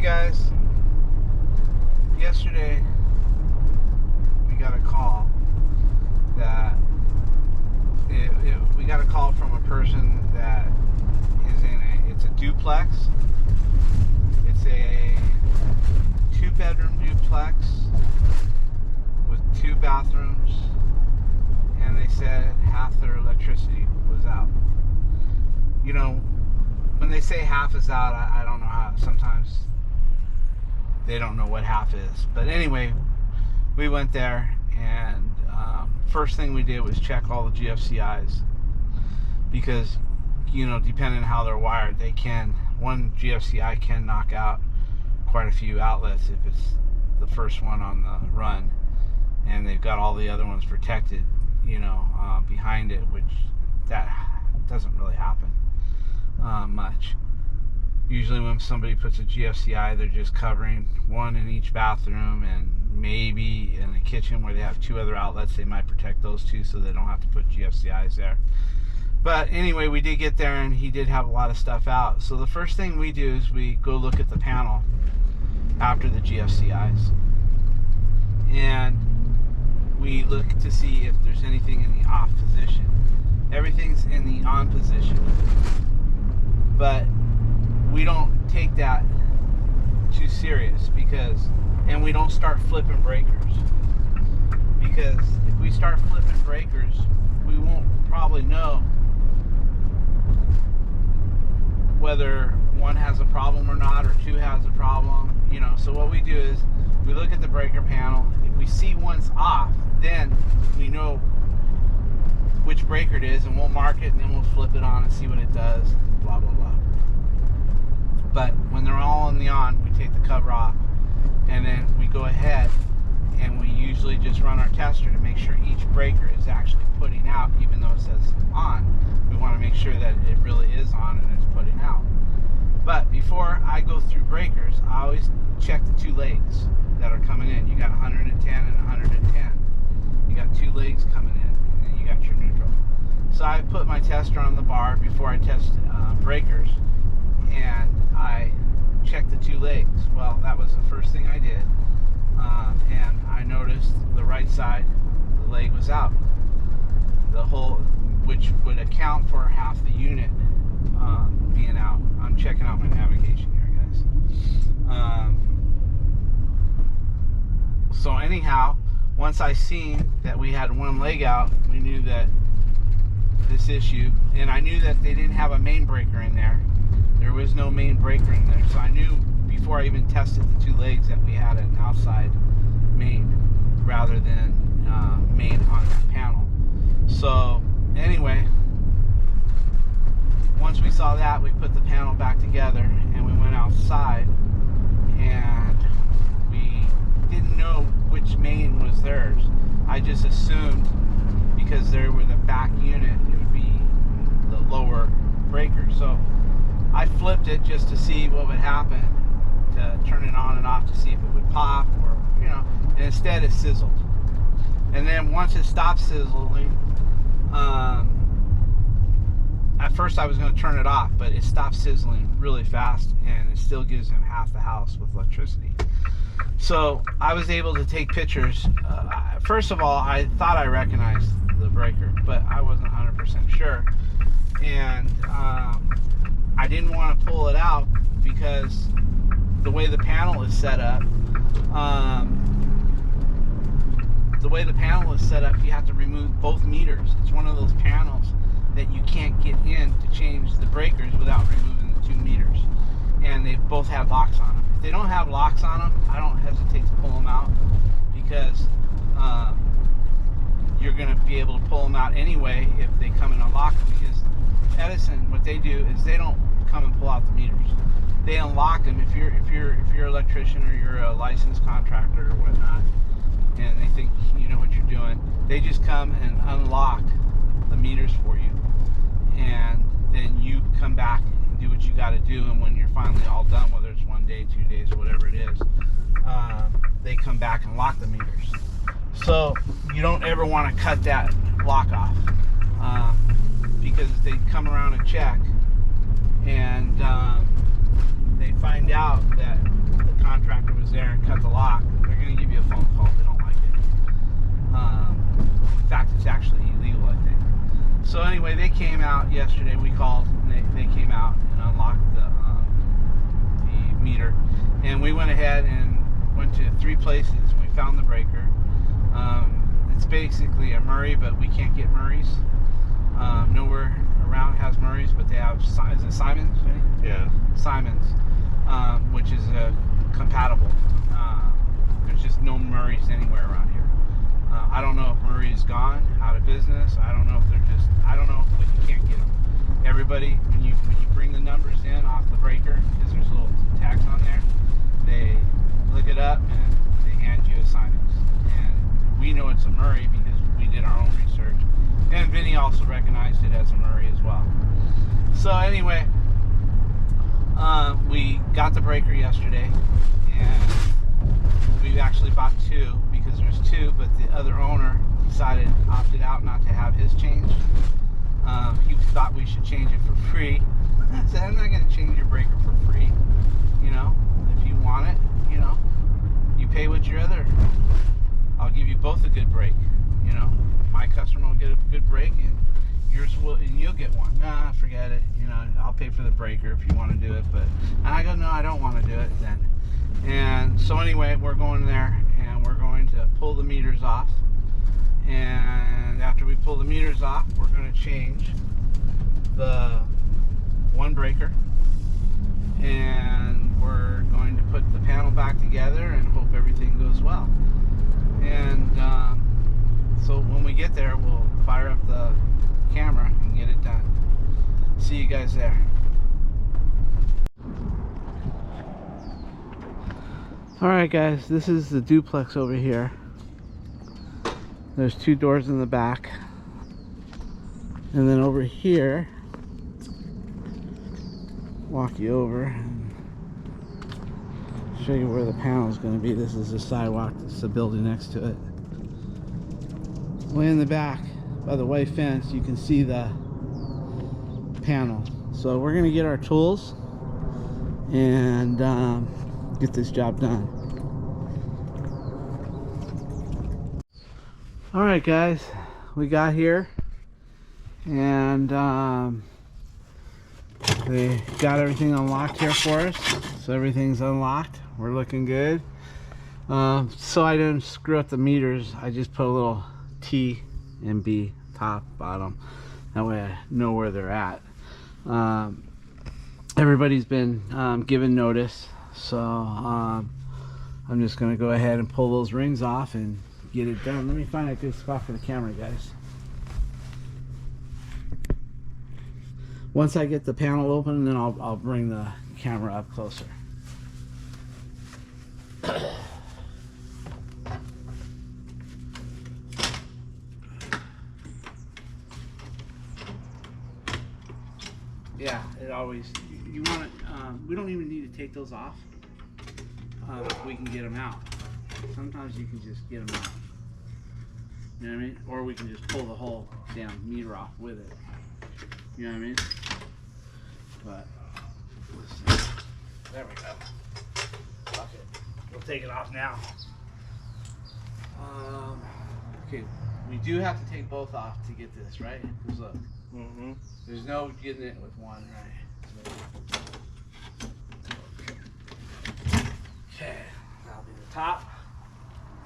guys, yesterday we got a call that we got a call from a person that is it's a duplex. It's a 2-bedroom duplex with 2 bathrooms, and they said half their electricity was out. You know, when they say half is out, I don't know how. Sometimes they don't know what half is. But anyway, we went there, and first thing we did was check all the GFCIs, because, you know, depending on how they're wired, one GFCI can knock out quite a few outlets if it's the first one on the run, and they've got all the other ones protected, you know, behind it, which that doesn't really happen much. Usually when somebody puts a GFCI, they're just covering one in each bathroom, and maybe in the kitchen where they have 2 other outlets, they might protect those 2 so they don't have to put GFCIs there. But anyway, we did get there, and he did have a lot of stuff out. So the first thing we do is we go look at the panel after the GFCIs, and we look to see if there's anything in the off position. Everything's in the on position, but we don't take that too serious, and we don't start flipping breakers, because if we start flipping breakers, we won't probably know whether 1 has a problem or not, or 2 has a problem, you know. So what we do is we look at the breaker panel. If we see 1's off, then we know which breaker it is, and we'll mark it, and then we'll flip it on and see what it does, blah blah blah. But when they're all on the on, we take the cover off, and then we go ahead and we usually just run our tester to make sure each breaker is actually putting out, even though it says on. We want to make sure that it really is on and it's putting out. But before I go through breakers, I always check the 2 legs that are coming in. You got 110 and 110. You got 2 legs coming in, and then you got your neutral. So I put my tester on the bar before I test breakers, and I checked the 2 legs. Well, that was the first thing I did, and I noticed the right side, the leg was out. The whole, which would account for half the unit being out. I'm checking out my navigation here, guys. So anyhow, once I seen that we had 1 leg out, we knew that this issue, and I knew that they didn't have a main breaker in there. There was no main breaker in there, so I knew before I even tested the 2 legs that we had an outside main rather than main on that panel. So anyway, once we saw that, we put the panel back together, and we went outside, and we didn't know which main was theirs. I just assumed because they were the back unit, it would be the lower breaker. So I flipped it just to see what would happen, to turn it on and off to see if it would pop, or, you know, and instead it sizzled. And then once it stopped sizzling, at first I was going to turn it off, but it stopped sizzling really fast, and it still gives him half the house with electricity. So I was able to take pictures. First of all, I thought I recognized the breaker, but I wasn't 100% sure. And I didn't want to pull it out because the way the panel is set up, you have to remove both meters. It's one of those panels that you can't get in to change the breakers without removing the 2 meters. And they both have locks on them. If they don't have locks on them, I don't hesitate to pull them out, because you're going to be able to pull them out anyway if they come and unlock them. Because Edison, what they do is they don't come and pull out the meters. They unlock them. If you're an electrician or you're a licensed contractor or whatnot, and they think you know what you're doing, they just come and unlock the meters for you, and then you come back and do what you got to do. And when you're finally all done, whether it's 1 day, 2 days, whatever it is, they come back and lock the meters. So you don't ever want to cut that lock off, because they come around and check, and they find out that goes there and cut the lock, they're going to give you a phone call. They don't like it. In fact, it's actually illegal, I think. So anyway, they came out yesterday. We called, and they came out and unlocked the meter. And we went ahead and went to 3 places. We found the breaker. It's basically a Murray, but we can't get Murrays. Nowhere around has Murrays, but they have, is it Simons? Right? Yeah. Simons, which is compatible. There's just no Murrays anywhere around here. I don't know if Murray's gone out of business. I don't know if they're just, I don't know, but you can't get them. Everybody, when you bring the numbers in off the breaker, because there's little tags on there, they look it up and they hand you a Simons. And we know it's a Murray because we did our own research. And Vinny also recognized it as a Murray as well. So anyway, we got the breaker yesterday, and we actually bought 2 because there's 2, but the other owner opted out not to have his changed. He thought we should change it for free. I said, I'm not going to change your breaker for free. You know, if you want it, you know, you pay what your other. I'll give you both a good break. You know, my customer will get a good break, and yours will, and you'll get one. Nah, forget it. You know, I'll pay for the breaker if you want to do it. But I go, no, I don't want to do it then. And so anyway, we're going there, and we're going to pull the meters off. And after we pull the meters off, we're going to change the one breaker, and we're going to put the panel back together and hope everything goes well. And so when we get there, we'll fire up the camera and get it done. See you guys there. Alright guys, this is the duplex over here. There's 2 doors in the back. And then over here, walk you over and show you where the panel is going to be. This is the sidewalk. This is the building next to it. Way in the back by the white fence, you can see the panel. So we're going to get our tools and get this job done. Alright guys, we got here, and they got everything unlocked here for us. So everything's unlocked. We're looking good. So I didn't screw up the meters. I just put a little T and B, top, bottom. That way I know where they're at. Everybody's been given notice, so I'm just going to go ahead and pull those rings off and get it done. Let me find a good spot for the camera, guys. Once I get the panel open, then I'll bring the camera up closer. Yeah, it always, you want it, we don't even need to take those off. We can get them out. Sometimes you can just get them out. You know what I mean? Or we can just pull the whole damn meter off with it. You know what I mean? But, let's see. There we go. Fuck it. We'll take it off now. Okay, we do have to take both off to get this, right? Because look, there's no getting it with one, right? Okay, that'll be the top.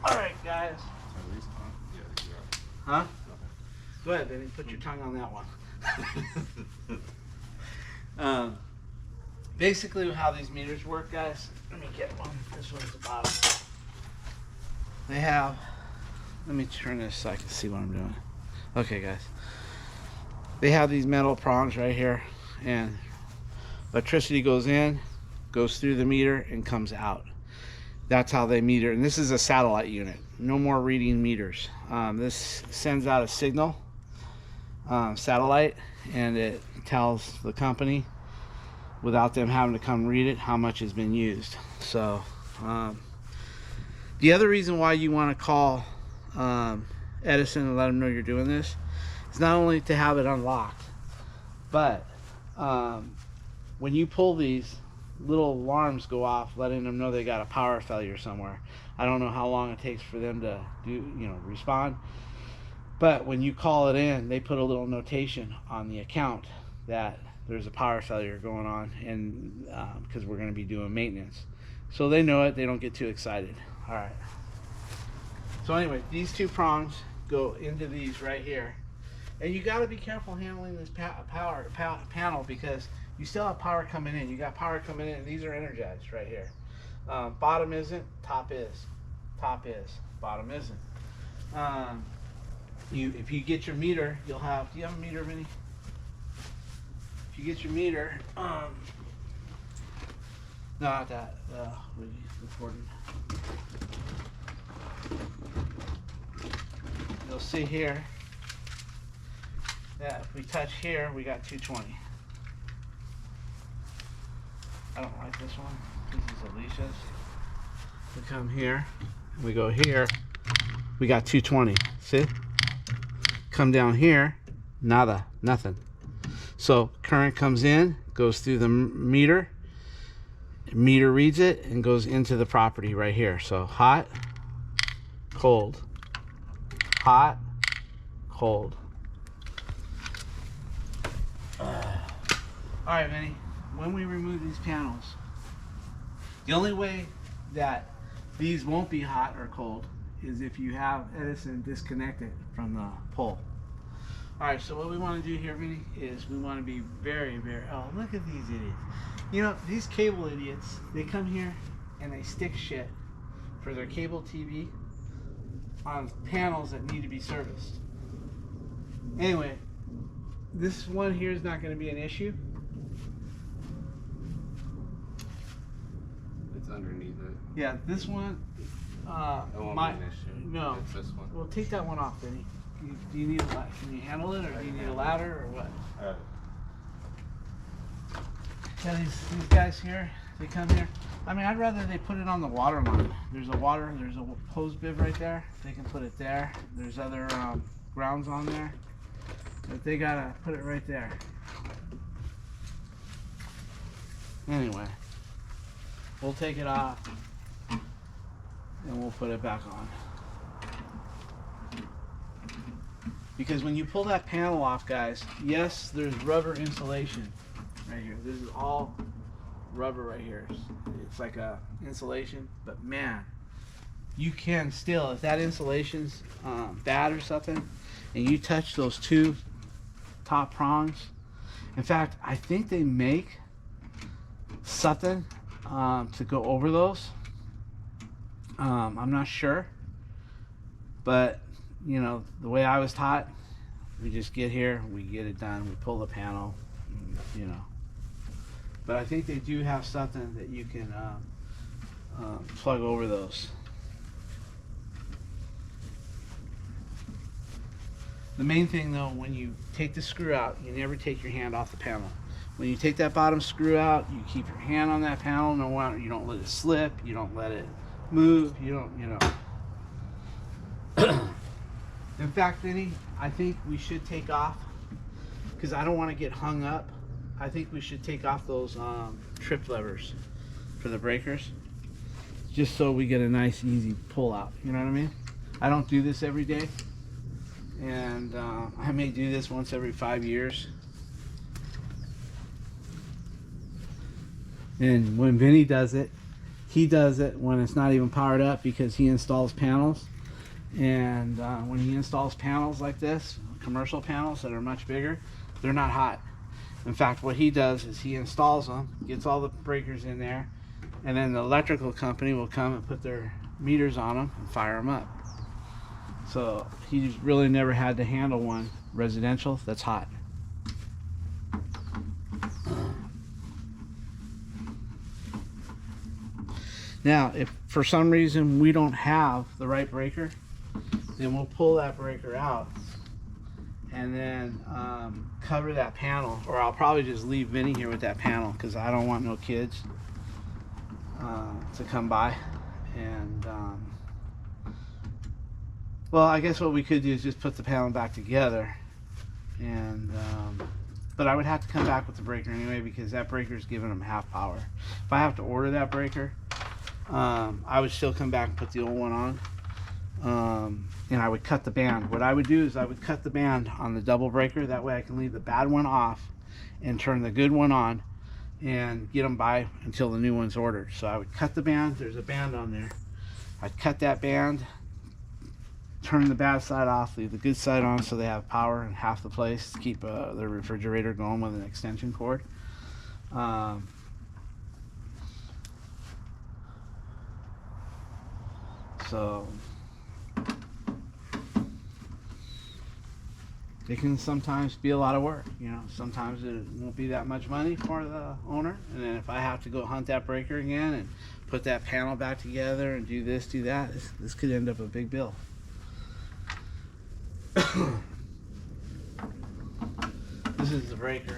Alright, guys. Huh? Go ahead, Vinny. Put your tongue on that one. Basically, how these meters work, guys. Let me get one. This one's the bottom. They have. Let me turn this so I can see what I'm doing. Okay, guys. They have these metal prongs right here, and electricity goes in, goes through the meter, and comes out. That's how they meter. And this is a satellite unit. No more reading meters. This sends out a signal, satellite, and it tells the company, without them having to come read it, how much has been used. So the other reason why you want to call Edison and let them know you're doing this is not only to have it unlocked, but when you pull these, little alarms go off letting them know they got a power failure somewhere. I don't know how long it takes for them to respond, but when you call it in, they put a little notation on the account that there's a power failure going on, and because we're going to be doing maintenance, so they know it. They don't get too excited. All right, so anyway, these two prongs go into these right here, and you got to be careful handling this panel, because you still have power coming in. You got power coming in, and these are energized right here. Bottom isn't, top is. Top is, bottom isn't. If you get your meter, you'll have. Do you have a meter, Vinny? If you get your meter, no, not that. What are you recording? You'll see here that if we touch here, we got 220. I don't like this one. This is Alicia's. We come here, we go here, we got 220. See? Come down here, nada, nothing. So current comes in, goes through the meter reads it, and goes into the property right here. So hot, cold, hot, cold. All right, Vinny, when we remove these panels, the only way that these won't be hot or cold is if you have Edison disconnected from the pole. All right, so what we want to do here, Vinny, is we want to be very, very, oh, look at these idiots. You know, these cable idiots, they come here and they stick shit for their cable TV on panels that need to be serviced. Anyway, this one here is not going to be an issue. It's underneath it. Yeah, this one, It won't be an issue. no. It's this one. Well, take that one off, Vinny. Do you need a ladder? Can you handle it, or do you need a ladder, or what? Yeah, these guys here, they come here. I mean, I'd rather they put it on the water line. There's a hose bib right there. They can put it there. There's other grounds on there, but they gotta put it right there. Anyway, we'll take it off and we'll put it back on. Because when you pull that panel off, guys, yes, there's rubber insulation right here. This is all rubber right here. It's like a insulation, but man, you can still, if that insulation's bad or something, and you touch those two top prongs. In fact, I think they make something to go over those. I'm not sure, but you know, the way I was taught, we just get here, we get it done, we pull the panel, you know. But I think they do have something that you can plug over those. The main thing though, when you take the screw out, you never take your hand off the panel. When you take that bottom screw out, you keep your hand on that panel. No matter, you don't let it slip, you don't let it move, you don't, you know. In fact, Vinny, I think we should take off, because I don't want to get hung up. I think we should take off those trip levers for the breakers, just so we get a nice, easy pull out. You know what I mean? I don't do this every day, and I may do this once every 5 years. And when Vinny does it, he does it when it's not even powered up, because he installs panels. And when he installs panels like this, commercial panels that are much bigger, they're not hot. In fact, what he does is he installs them, gets all the breakers in there, and then the electrical company will come and put their meters on them and fire them up. So he's really never had to handle one residential that's hot. Now, if for some reason we don't have the right breaker, then we'll pull that breaker out and then cover that panel, or I'll probably just leave Vinny here with that panel, because I don't want no kids to come by. And well, I guess what we could do is just put the panel back together and But I would have to come back with the breaker anyway, because that breaker is giving them half power. If I have to order that breaker, I would still come back and put the old one on. And I would cut the band. What I would do is I would cut the band on the double breaker. That way I can leave the bad one off and turn the good one on and get them by until the new one's ordered. So I would cut the band. There's a band on there. I'd cut that band, turn the bad side off, leave the good side on so they have power in half the place to keep the refrigerator going with an extension cord. So it can sometimes be a lot of work, you know. Sometimes it won't be that much money for the owner, and then if I have to go hunt that breaker again and put that panel back together and do this, do that, this could end up a big bill. This is the breaker.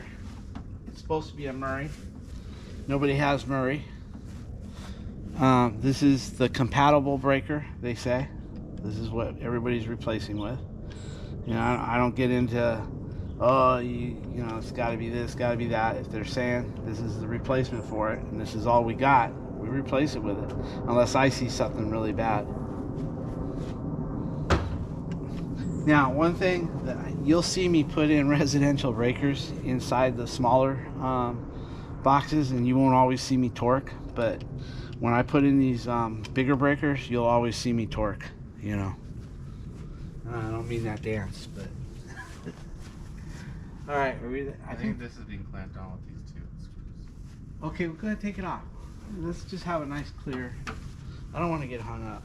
It's supposed to be a Murray. Nobody has Murray. This is the compatible breaker, they say. This is what everybody's replacing with. You know, I don't get into, oh, you know, it's got to be this, got to be that. If they're saying this is the replacement for it and this is all we got, we replace it with it, unless I see something really bad. Now, one thing that you'll see me put in residential breakers inside the smaller boxes, and you won't always see me torque, but when I put in these bigger breakers, you'll always see me torque, you know. I don't mean that dance, but all right, are we? I think this is being clamped on with these two screws. Okay, we're gonna take it off. Let's just have a nice clear. I don't want to get hung up.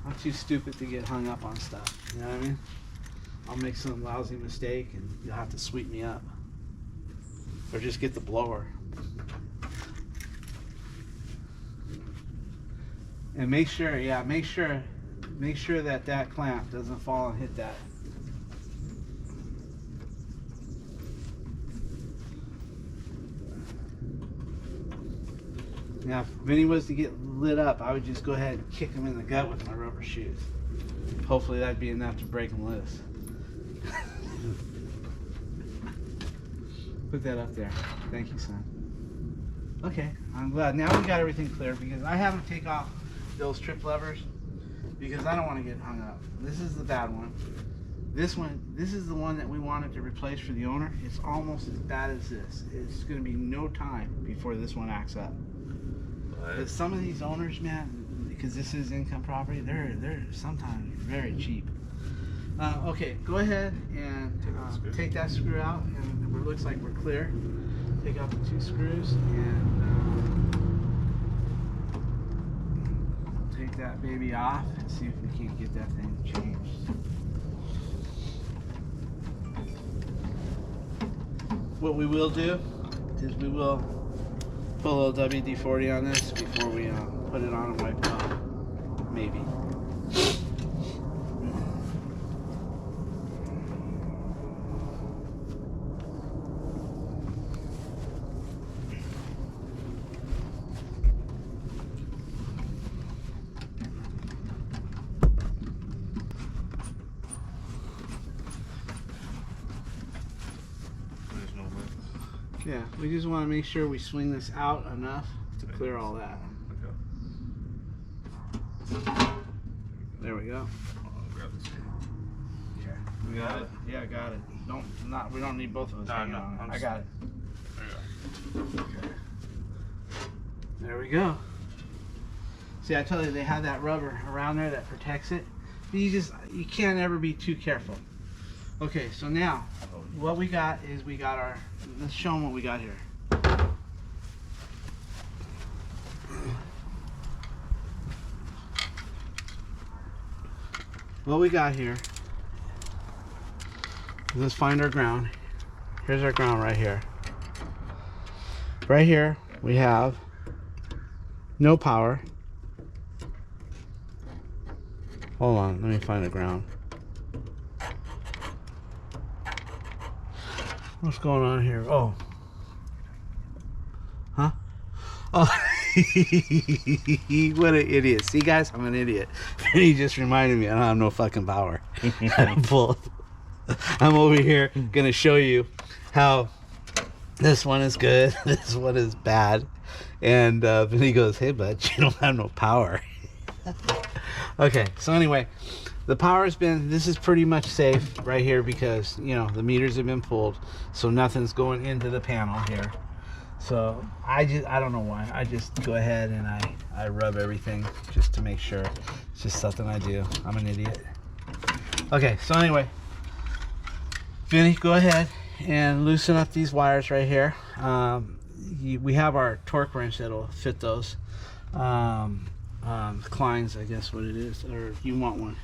I'm too stupid to get hung up on stuff. You know what I mean? I'll make some lousy mistake, and you'll have to sweep me up, or just get the blower. And make sure, yeah, make sure that that clamp doesn't fall and hit that. Now, if Vinny was to get lit up, I would just go ahead and kick him in the gut with my rubber shoes. Hopefully that'd be enough to break him loose. Put that up there. Thank you, son. Okay, I'm glad. Now we got everything clear, because I haven't taken off those trip levers because I don't want to get hung up. This is the bad one. This is the one that we wanted to replace for the owner. It's almost as bad as this. It's going to be no time before this one acts up. But some of these owners, man, because this is income property, they're sometimes very cheap. Okay, go ahead and take that screw out, and it looks like we're clear. Take out the two screws and take that baby off and see if we can't get that thing changed. What we will do is we will put a little WD-40 on this before we put it on and wipe it off. Maybe. Yeah, we just want to make sure we swing this out enough to clear all that. Okay. There we go. Grab this one. Okay. You got it? Yeah, I got it. We don't need both of us. No, I got it. There you go. Okay. There we go. See, I told you they have that rubber around there that protects it. You can't ever be too careful. Okay, so now what we got is let's show them what we got here. What we got here, let's find our ground. Here's our ground right here. Right here we have no power. Hold on, let me find the ground. What's going on here? Oh. Huh? Oh. What an idiot. See, guys, I'm an idiot. He just reminded me I don't have no fucking power. I'm over here gonna show you how this one is good, this one is bad, and he goes, "Hey, bud, you don't have no power." Okay, so anyway, the power's been. This is pretty much safe right here because you know the meters have been pulled, so nothing's going into the panel here. So I don't know why. I just go ahead and I rub everything just to make sure. It's just something I do. I'm an idiot. Okay, so anyway, Vinny, go ahead and loosen up these wires right here. We have our torque wrench that'll fit those. Klein's, I guess what it is, or you want one?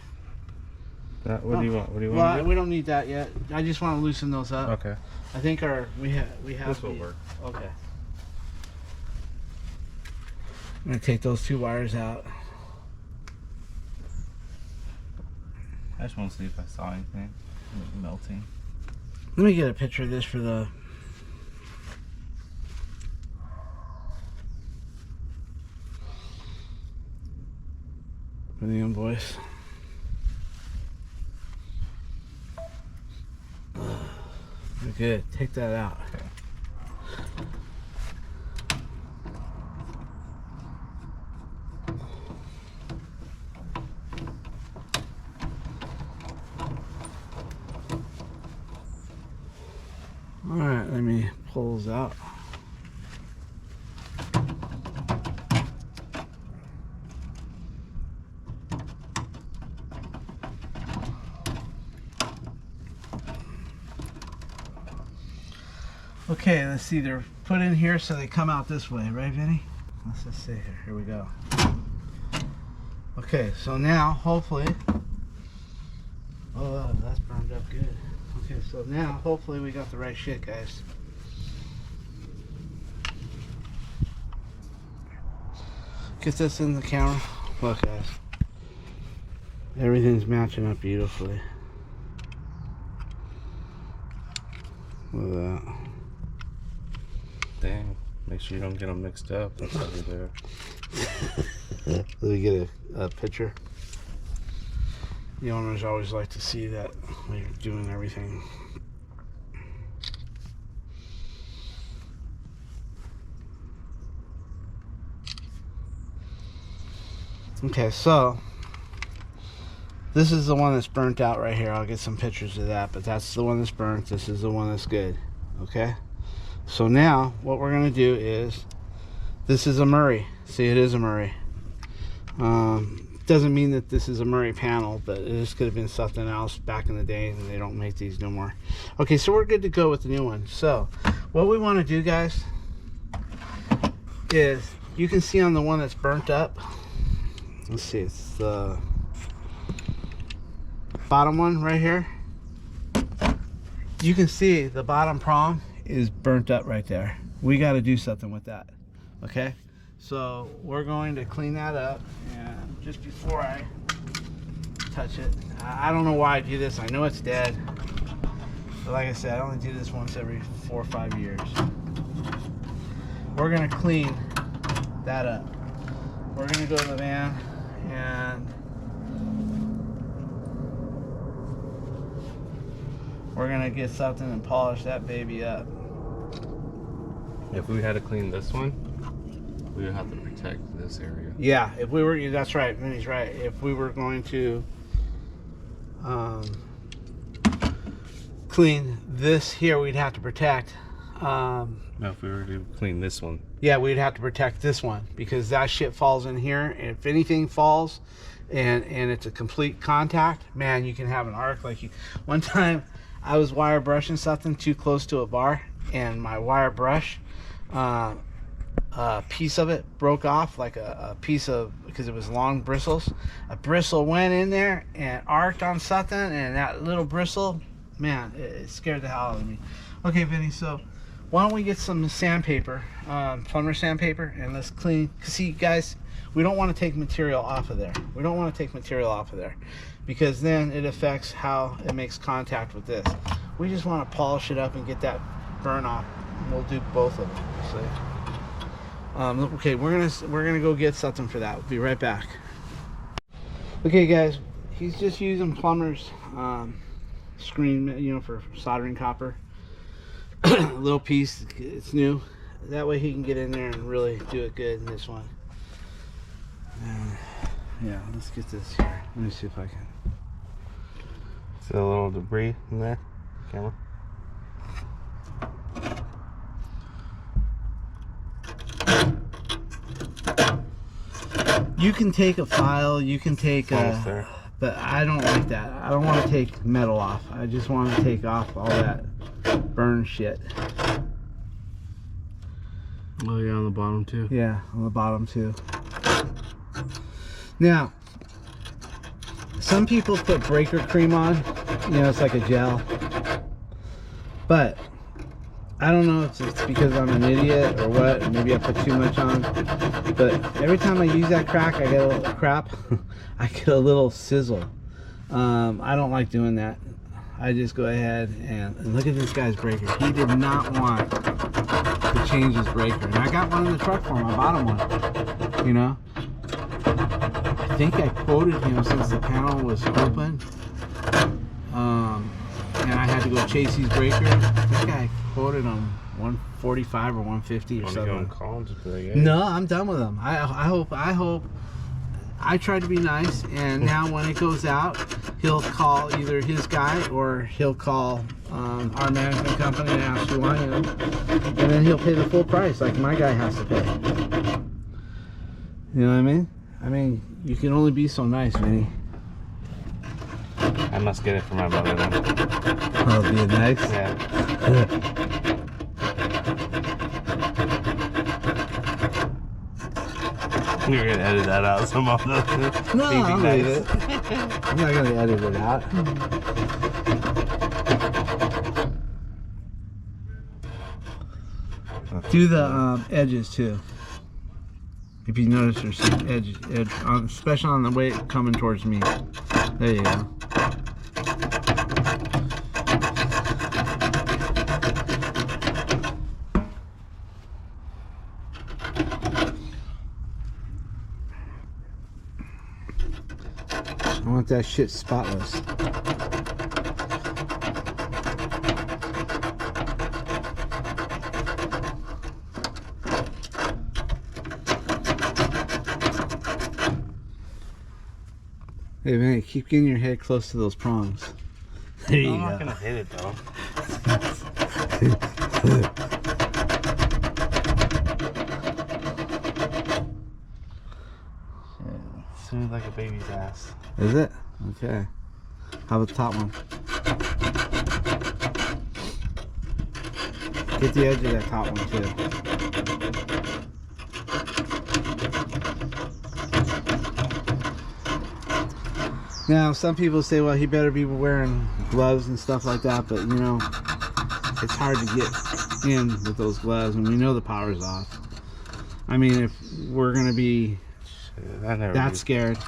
What do you want? What do you want? Well, we don't need that yet. I just want to loosen those up. Okay. I think we have. This will work. Okay. I'm gonna take those 2 wires out. I just want to see if I saw anything melting. Let me get a picture of this for the. For the invoice. Good. Take that out. Okay. All right. Let me pull those out. Okay, let's see, they're put in here so they come out this way, right, Vinny? Let's just see here. Here we go. Okay, so now, hopefully... Oh, that's burned up good. Okay, so now, hopefully we got the right shit, guys. Get this in the camera. Look, guys. Everything's matching up beautifully. Look at that. Dang. Make sure you don't get them mixed up. That's over there. Let me get a picture. The owners always like to see that when you're doing everything. Okay, so this is the one that's burnt out right here. I'll get some pictures of that, but that's the one that's burnt. This is the one that's good. Okay? So now what we're going to do is, this is a Murray. See, it is a Murray. Doesn't mean that this is a Murray panel, but this could have been something else back in the day, and they don't make these no more. Okay, so we're good to go with the new one. So what we want to do, guys, is you can see on the one that's burnt up, let's see, it's the bottom one right here. You can see the bottom prong is burnt up right there. We got to do something with that. Okay, so we're going to clean that up, and just before I touch it, I don't know why I do this. I know it's dead, but like I said, I only do this once every 4 or 5 years. We're going to clean that up. We're going to go to the van and we're going to get something and polish that baby up. If we had to clean this one, we would have to protect this area. Yeah, if we were, that's right, Vinny's right. If we were going to clean this here, we'd have to protect. No, if we were to clean this one. Yeah, we'd have to protect this one because that shit falls in here. If anything falls and it's a complete contact, man, you can have an arc like you. One time I was wire brushing something too close to a bar, and my wire brush, a piece of it broke off, like a piece of, because it was long bristles. A bristle went in there and arced on something, and that little bristle, man, it scared the hell out of me. Okay, Vinny, so why don't we get some sandpaper, plumber sandpaper, and let's clean. See, guys, we don't want to take material off of there. We don't want to take material off of there because then it affects how it makes contact with this. We just want to polish it up and get that burn off. And we'll do both of them. See? Okay, we're gonna go get something for that. We'll be right back. Okay, guys, he's just using plumber's screen, you know, for soldering copper. A little piece, it's new. That way he can get in there and really do it good in this one. Yeah, let's get this here. Let me see if I can. See a little debris in there? Camera. You can take a file, you can take Almost a... there. But I don't like that. I don't want to take metal off. I just want to take off all that burn shit. Oh yeah, on the bottom too. Yeah, on the bottom too. Now, some people put breaker cream on. You know, it's like a gel. But I don't know if it's because I'm an idiot or what. Maybe I put too much on. But every time I use that crack, I get a little crap. I get a little sizzle. I don't like doing that. I just go ahead and look at this guy's breaker. He did not want to change his breaker. And I got one in the truck for him. I bought him one. You know? I think I quoted him since the panel was open. And I had to go chase these breakers. I think I quoted him 145 or 150 or something. Go and call him just be like, hey. No, I'm done with them. I hope I tried to be nice, and now when it goes out, he'll call either his guy or he'll call our management company and ask who I am, and then he'll pay the full price like my guy has to pay. You know what I mean? I mean, you can only be so nice, Vinny. I must get it for my brother then. Oh, being nice? Yeah. You're gonna edit that out some of the No, I'll leave it. I'm not gonna edit it out. Do the edges too. If you notice, there's some edge, especially on the way coming towards me. There you go. I want that shit spotless. Hey man, keep getting your head close to those prongs. There you I'm go. not gonna hit it though. Smooth like a baby's ass. Is it? Okay. How about the top one? Get the edge of that top one too. Now, some people say, well, he better be wearing gloves and stuff like that, but you know, it's hard to get in with those gloves, and we know the power's off. I mean, if we're gonna be that scared,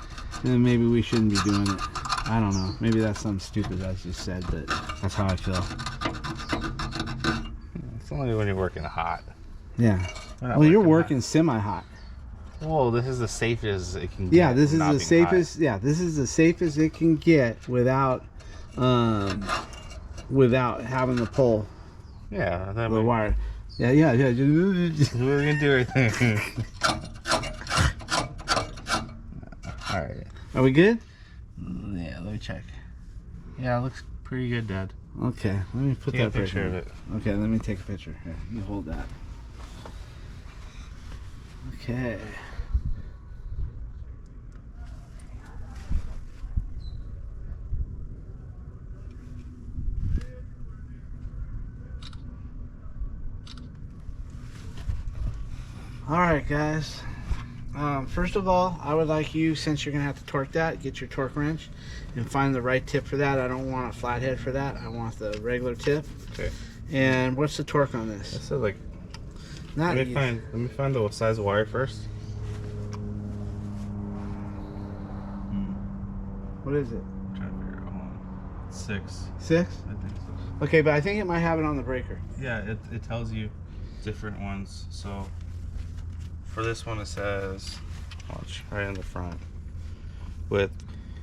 then maybe we shouldn't be doing it. I don't know. Maybe that's something stupid I just said, but that's how I feel. It's only when you're working hot. Yeah. Well, you're working semi-hot. Whoa, this is the safest it can get. Yeah, this is the safest. Hot. Yeah, this is the safest it can get without, without having to pull. Yeah, the wire. Yeah. We're gonna do everything. All right. Are we good? Yeah, let me check. Yeah, it looks pretty good, Dad. Okay, let me put that a picture of it. Okay, let me take a picture. Here, you hold that. Okay. All right, guys. First of all, I would like you, since you're gonna have to torque that, get your torque wrench and find the right tip for that. I don't want a flathead for that. I want the regular tip. Okay. And what's the torque on this? It says like. Not Let me find the size of wire first. What is it? I'm trying to figure out one. 6. 6? I think so. Okay, but I think it might have it on the breaker. Yeah, it tells you different ones. So for this one it says, watch, right in the front. With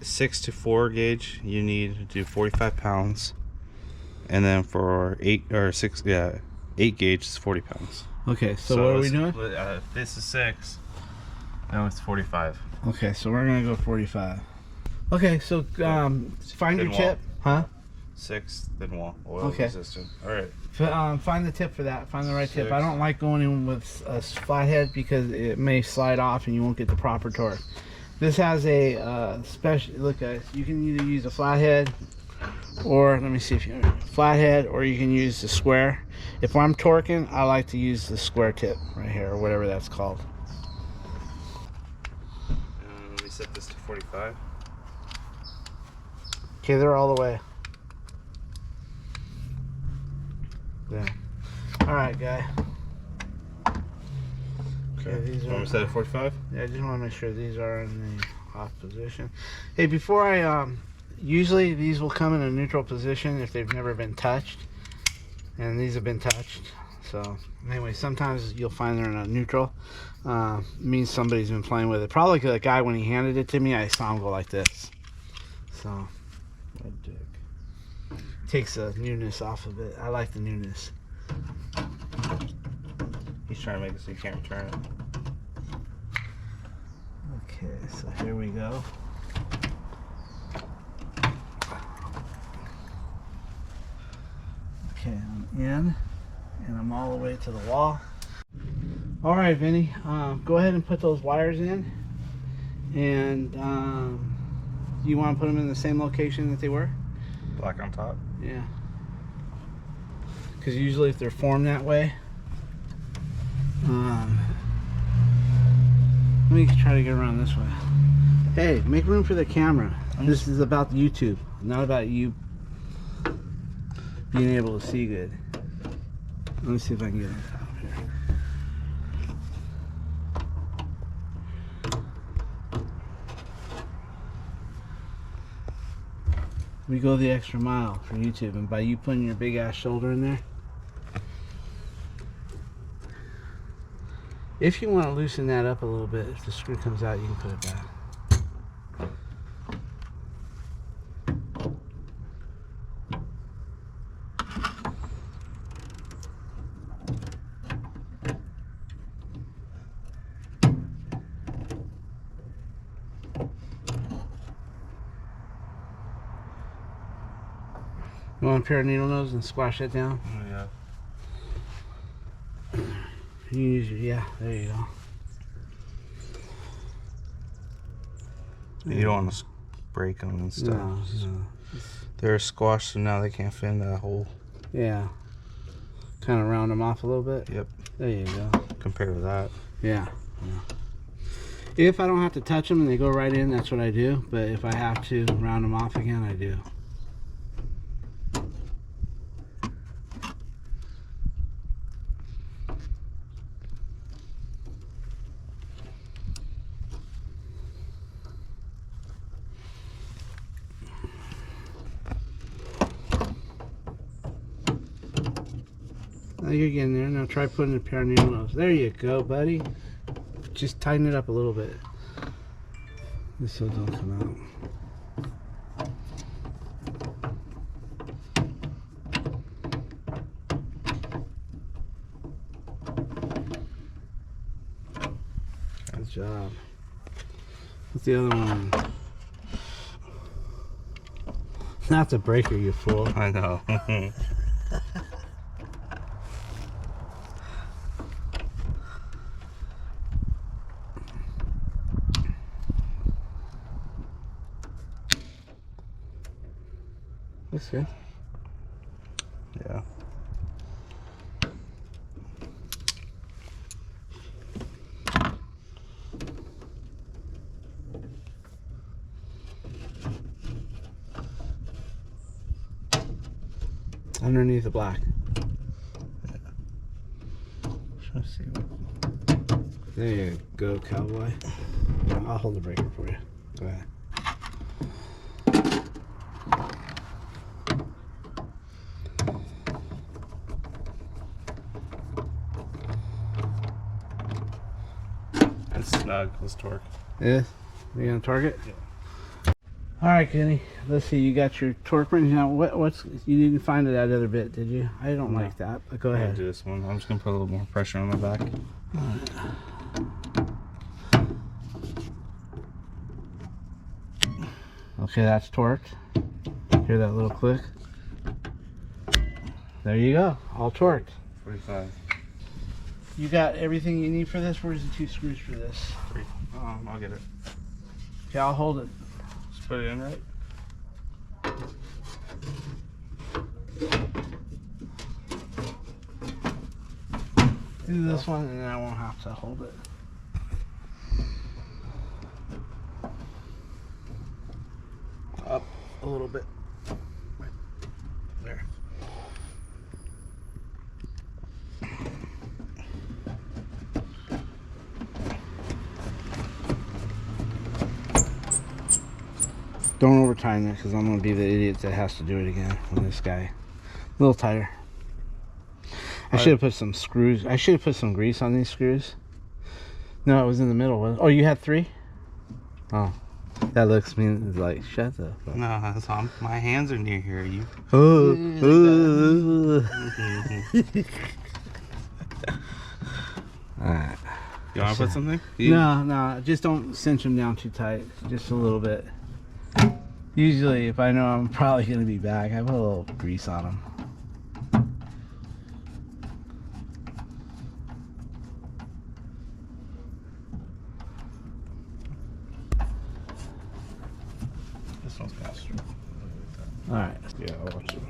6 to 4 gauge, you need to do 45 pounds. and then for 8 gauge is 40 pounds. Okay, so what are we doing? This is 6. Now it's 45. Okay, so we're gonna go 45. Okay, so find your tip, huh? 6, then wall, oil resistant. All right. Find the tip for that. Find the right tip. I don't like going in with a flathead because it may slide off and you won't get the proper torque. This has a special. Look, guys, you can either use a flathead, or let me see if you flathead, or you can use the square. If I'm torquing, I like to use the square tip right here, or whatever that's called. Let me set this to 45. Okay, they're all the way. Yeah. All right, guy. Okay, these are. Want me to set at 45? Yeah, I just want to make sure these are in the off position. Hey, before I usually these will come in a neutral position if they've never been touched, and these have been touched. So anyway, sometimes you'll find they're in a neutral. Means somebody's been playing with it. Probably the guy, when he handed it to me, I saw him go like this. So What dick. takes the newness off of it. I like the newness. He's trying to make it so you can't return it. Okay, so here we go. Okay, I'm in, and I'm all the way to the wall. All right, Vinny, go ahead and put those wires in, and you want to put them in the same location that they were? Black on top? Yeah. Because usually if they're formed that way, let me try to get around this way. Hey, make room for the camera. This is about YouTube, not about you being able to see good. Let me see if I can get on top here. We go the extra mile for YouTube, and by you putting your big ass shoulder in there, if you want to loosen that up a little bit, if the screw comes out, you can put it back. You want a pair of needle nose and squash that down? Oh, yeah. You use your, yeah, there you go. You don't want to break them and stuff. No, no. They're squashed, so now they can't fit in that hole. Yeah. Kind of round them off a little bit. Yep. There you go. Compared to that. Yeah. If I don't have to touch them and they go right in, that's what I do. But if I have to round them off again, I do. Now you're getting there. Now try putting a pair of needle nose. There you go, buddy. Just tighten it up a little bit. This will don't come out. Good job. What's the other one? Not the breaker, you fool. I know. That's good. Yeah. Underneath the black. Let's see what... There you go, cowboy. I'll hold the breaker for you. Go ahead. It's snug. Let's torque. Yeah? You gonna torque it? Yeah. All right, Kenny. Let's see. You got your torque wrench now. What's you didn't find that other bit, did you? I don't like that. But go I'm gonna ahead. do this one. I'm just gonna put a little more pressure on the back. Okay, that's torqued. Hear that little click? There you go. All torqued. 45. You got everything you need for this? Where's the 2 screws for this? 3. I'll get it. Okay, I'll hold it. Just put it in right. Do this one and then I won't have to hold it. Up a little bit. Right there. Don't over tighten it because I'm going to be the idiot that has to do it again with this guy. A little tighter. I should have put some screws. I should have put some grease on these screws. No, it was in the middle. Oh, you had 3? Oh, that looks mean. Like, shut the fuck. No, that's all. My hands are near here. You. Alright. You want to put something? No, just don't cinch them down too tight. Just a little bit. Usually, if I know I'm probably going to be back, I put a little grease on them. This one's faster. Alright. Yeah, I'll watch it.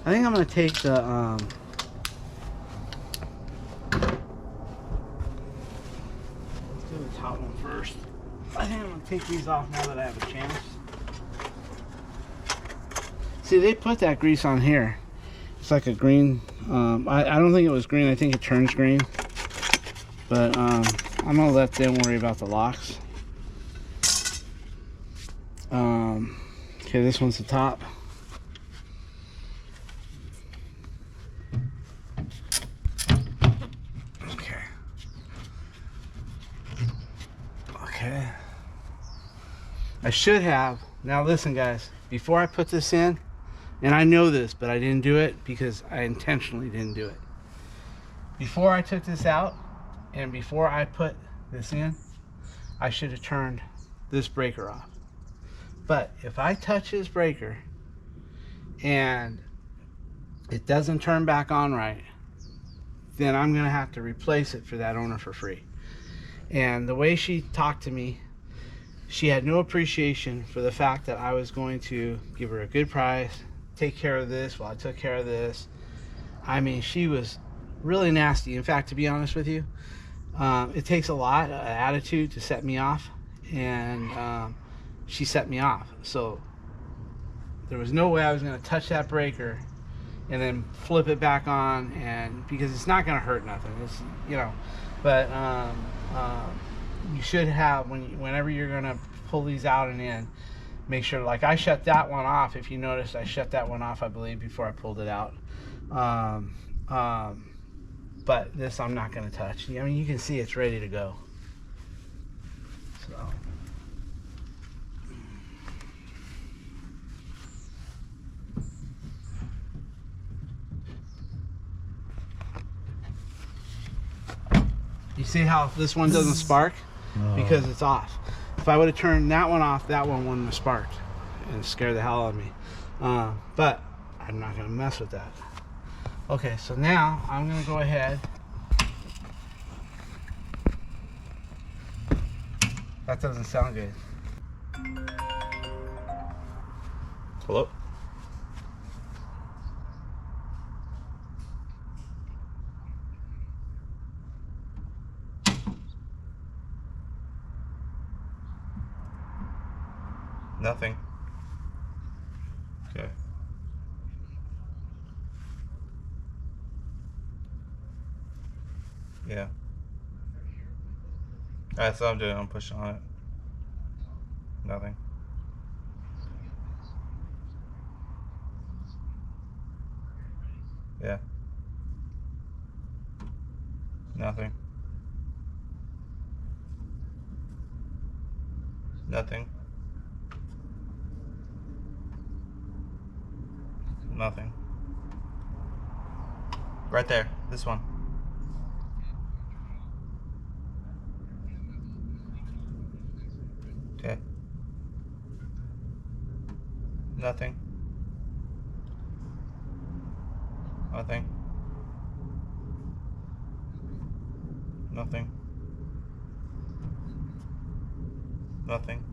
I think I'm going to take the, let's do the top one first. I think I'm going to take these off now that I have a chance. See, they put that grease on here. It's like a green, I don't think it was green. I think it turns green. But I'm going to let them worry about the locks. Okay, this one's the top. Okay. I should have. Now listen, guys. Before I put this in, and I know this, but I didn't do it because I intentionally didn't do it. Before I took this out, and before I put this in, I should have turned this breaker off. But if I touch this breaker and it doesn't turn back on right, then I'm gonna have to replace it for that owner for free. And the way she talked to me, she had no appreciation for the fact that I was going to give her a good price, take care of this while I took care of this. I mean, she was really nasty. In fact, to be honest with you, it takes a lot of attitude to set me off, and she set me off. So there was no way I was going to touch that breaker and then flip it back on, and because it's not going to hurt nothing. It's, you know, but you should have, whenever you're going to pull these out and in, make sure, like I shut that one off. If you noticed, I shut that one off, I believe, before I pulled it out. But this I'm not going to touch. I mean, you can see it's ready to go. So. You see how this one doesn't spark? Because it's off. If I would have turned that one off, that one wouldn't have sparked and scared the hell out of me. But I'm not going to mess with that. Okay, so now I'm going to go ahead. That doesn't sound good. Hello? Nothing. Okay. Yeah. That's what I'm doing. I'm pushing on it. Nothing. Yeah. Nothing. Nothing. Nothing. Right there. This one. Okay. Nothing. Nothing. Nothing. Nothing.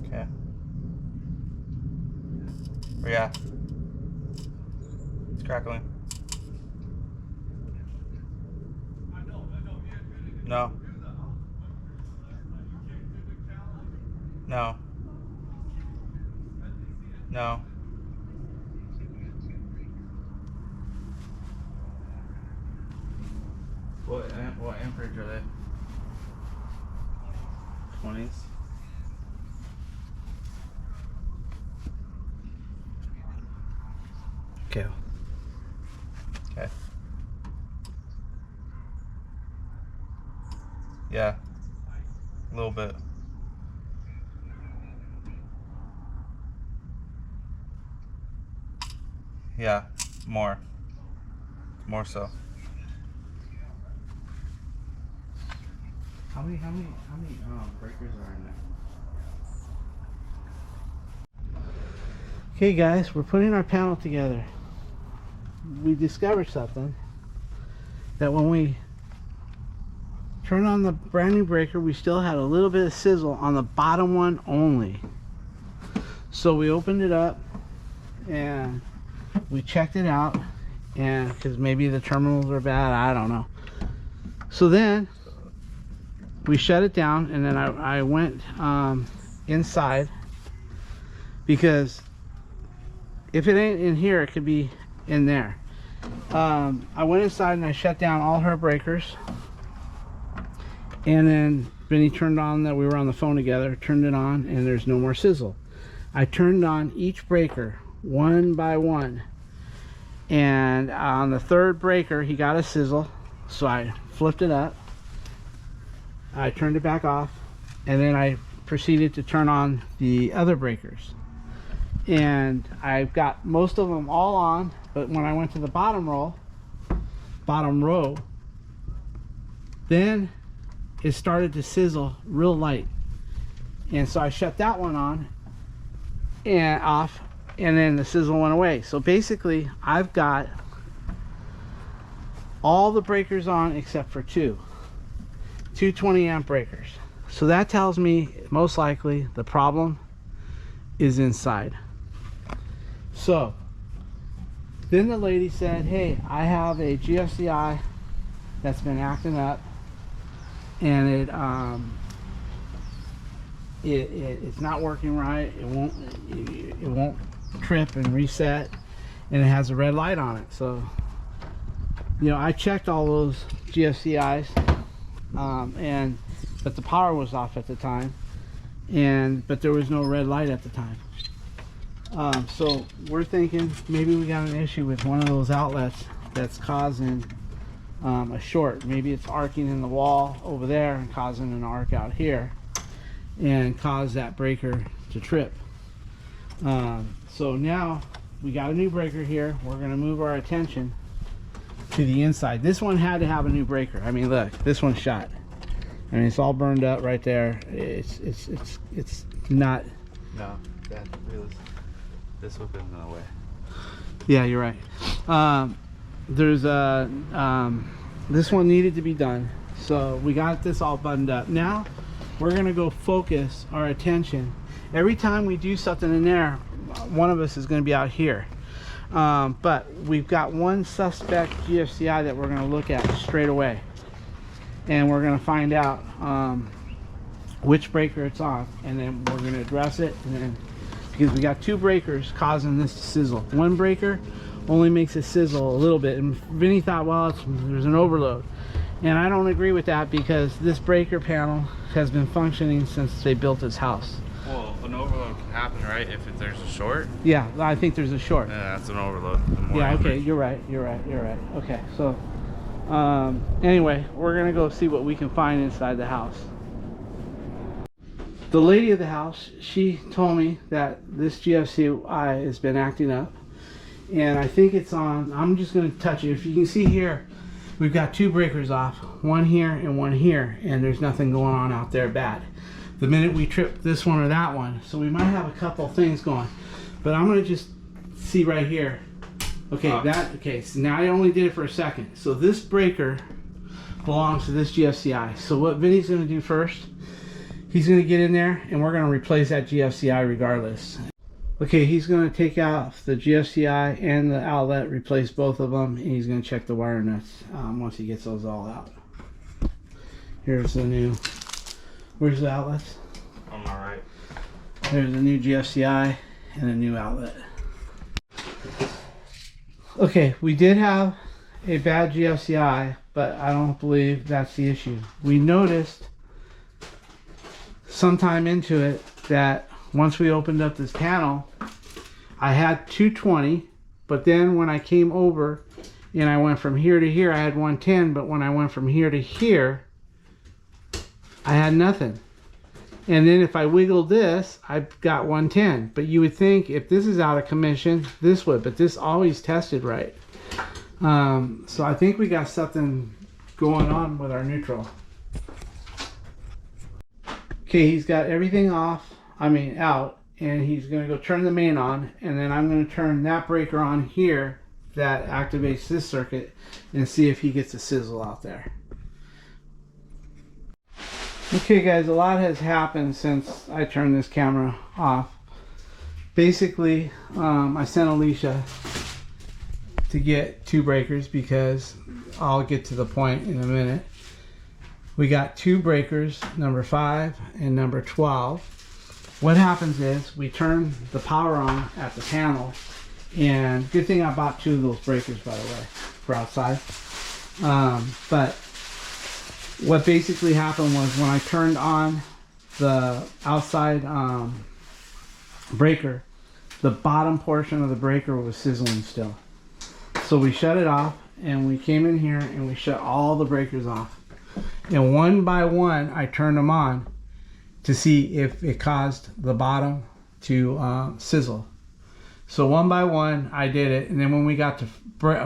Okay. Yeah. It's crackling. No. No. No. What amperage are they? 20s. Okay. Okay. Yeah. A little bit. Yeah. More. More so. How many breakers are in there? Okay guys, we're putting our panel together. We discovered something, that when we turn on the brand new breaker, we still had a little bit of sizzle on the bottom one only. So we opened it up and we checked it out, and because maybe the terminals are bad, I don't know. So then we shut it down, and then I went inside, because if it ain't in here, it could be in there. I went inside and I shut down all her breakers, and then Benny turned on, that we were on the phone together, turned it on, and there's no more sizzle. I turned on each breaker one by one, and on the third breaker he got a sizzle, so I flipped it up, I turned it back off, and then I proceeded to turn on the other breakers, and I've got most of them all on. But when I went to the bottom row, then it started to sizzle real light, and so I shut that one on and off, and then the sizzle went away. So basically I've got all the breakers on except for two 20 amp breakers. So that tells me most likely the problem is inside. So then the lady said, hey, I have a GFCI that's been acting up, and it's not working right. It won't trip and reset, and it has a red light on it. So, you know, I checked all those GFCIs, but the power was off at the time, but there was no red light at the time. So we're thinking maybe we got an issue with one of those outlets that's causing a short. Maybe it's arcing in the wall over there and causing an arc out here, and cause that breaker to trip. So now we got a new breaker here. We're going to move our attention to the inside. This one had to have a new breaker. I mean, look, this one's shot. I mean, it's all burned up right there. It's not. No, that really. This would have been in the way. Yeah, you're right. This one needed to be done, so we got this all buttoned up. Now we're gonna go focus our attention. Every time we do something in there, one of us is gonna be out here. But we've got one suspect GFCI that we're gonna look at straight away, and we're gonna find out which breaker it's on, and then we're gonna address it. And then, because we got two breakers causing this to sizzle. One breaker only makes it sizzle a little bit, and Vinny thought, well, there's an overload, and I don't agree with that, because this breaker panel has been functioning since they built this house. Well, an overload can happen, right? If there's a short. Yeah, I think there's a short. Yeah, that's an overload. Yeah, okay, you're right. Okay, so anyway, we're gonna go see what we can find inside the house. the lady of the house, she told me that this GFCI has been acting up, and I think it's on. I'm just going to touch it. If you can see here, we've got two breakers off, one here and one here, and there's nothing going on out there bad. The minute we trip this one or that one, so we might have a couple things going, but I'm going to just see right here. Okay, okay, so now I only did it for a second. So this breaker belongs to this GFCI. So what Vinny's going to do first, he's going to get in there and we're going to replace that GFCI regardless. Okay, he's going to take out the GFCI and the outlet, replace both of them, and he's going to check the wire nuts once he gets those all out. Here's the new, where's the outlets? On my right. There's a new GFCI and a new outlet. Okay, we did have a bad GFCI, but I don't believe that's the issue. We noticed sometime into it that once we opened up this panel, I had 220, but then when I came over and I went from here to here, I had 110, but when I went from here to here, I had nothing. And then if I wiggled this, I've got 110. But you would think if this is out of commission, this would, but this always tested right. So I think we got something going on with our neutral. Okay, he's got everything off, out, and he's gonna go turn the main on, and then I'm gonna turn that breaker on here that activates this circuit and see if he gets a sizzle out there. Okay guys, a lot has happened since I turned this camera off. Basically, I sent Alicia to get two breakers because I'll get to the point in a minute. We got two breakers, number 5 and number 12. What happens is we turn the power on at the panel, and good thing I bought 2 of those breakers, by the way, for outside. But what basically happened was when I turned on the outside breaker, the bottom portion of the breaker was sizzling still. So we shut it off and we came in here and we shut all the breakers off. And one by one, I turned them on to see if it caused the bottom to sizzle. So one by one, I did it. And then when we got to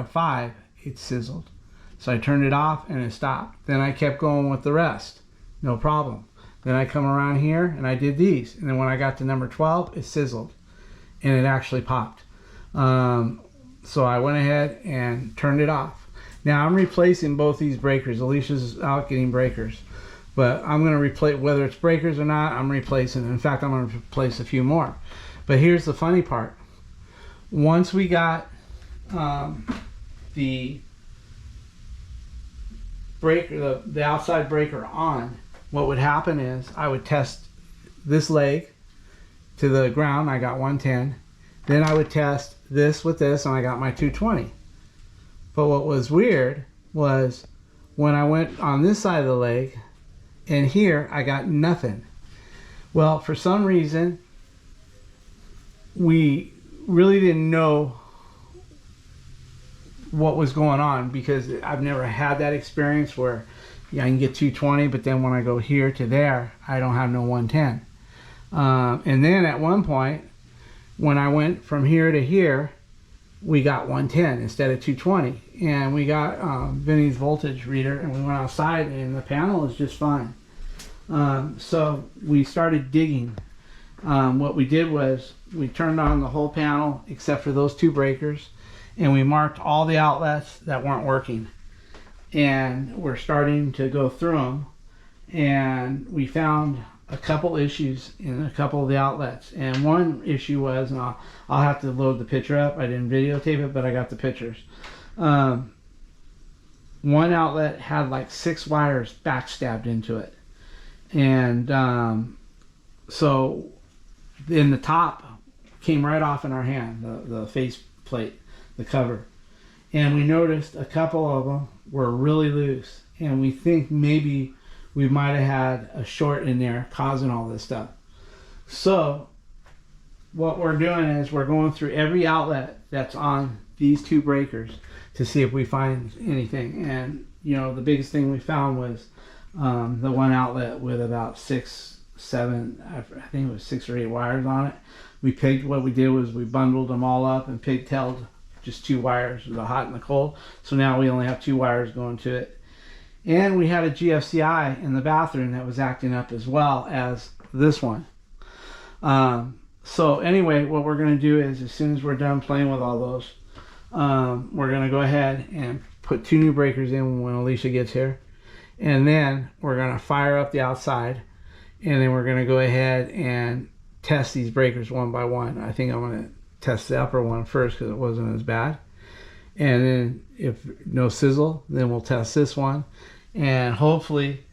5, it sizzled. So I turned it off and it stopped. Then I kept going with the rest. No problem. Then I come around here and I did these. And then when I got to number 12, it sizzled. And it actually popped. So I went ahead and turned it off. Now I'm replacing both these breakers. Alicia's out getting breakers. But I'm going to replace, whether it's breakers or not, I'm replacing. In fact, I'm going to replace a few more. But here's the funny part. Once we got the breaker, the outside breaker on, what would happen is I would test this leg to the ground. I got 110. Then I would test this with this, and I got my 220. But what was weird was when I went on this side of the leg and here, I got nothing. Well, for some reason, we really didn't know what was going on, because I've never had that experience where I can get 220, but then when I go here to there, I don't have no 110. And then at one point, when I went from here to here, we got 110 instead of 220. And we got Vinny's voltage reader, and we went outside and the panel is just fine. So we started digging. What we did was we turned on the whole panel except for those 2 breakers, and we marked all the outlets that weren't working. And we're starting to go through them, and we found a couple issues in a couple of the outlets. And one issue was, and I'll have to load the picture up. I didn't videotape it, but I got the pictures. One outlet had like 6 wires backstabbed into it. And so in the top came right off in our hand, the face plate, the cover. And we noticed a couple of them were really loose. And we think maybe we might have had a short in there causing all this stuff. So what we're doing is we're going through every outlet that's on these 2 breakers to see if we find anything. And you know, the biggest thing we found was the one outlet with about 6 I think it was 6 or 8 wires on it. What we did was we bundled them all up and pigtailed just 2 wires, the hot and the cold. So now we only have 2 wires going to it. And we had a GFCI in the bathroom that was acting up as well as this one. So anyway, what we're going to do is as soon as we're done playing with all those, we're going to go ahead and put 2 new breakers in when Alicia gets here. And then we're going to fire up the outside. And then we're going to go ahead and test these breakers one by one. I think I'm going to test the upper one first because it wasn't as bad. And then if no sizzle, then we'll test this one. And hopefully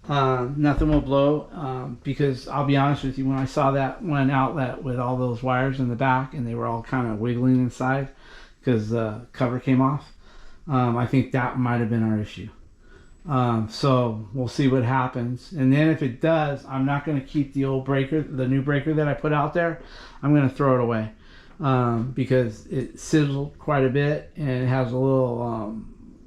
nothing will blow, because I'll be honest with you, when I saw that one outlet with all those wires in the back and they were all kind of wiggling inside because the cover came off, I think that might have been our issue. So we'll see what happens. And then if it does, I'm not going to keep the old breaker, the new breaker that I put out there. I'm going to throw it away because it sizzled quite a bit and it has a little,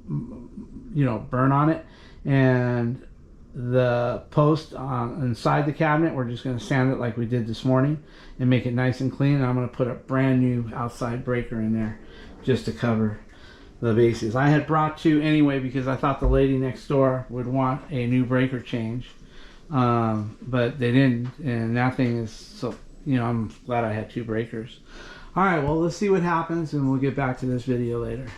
burn on it. And the post inside the cabinet, we're just going to sand it like we did this morning and make it nice and clean. And I'm going to put a brand new outside breaker in there just to cover the bases. I had brought 2 anyway because I thought the lady next door would want a new breaker change, but they didn't, and that thing is so, I'm glad I had 2 breakers. All right, well, let's see what happens and we'll get back to this video later.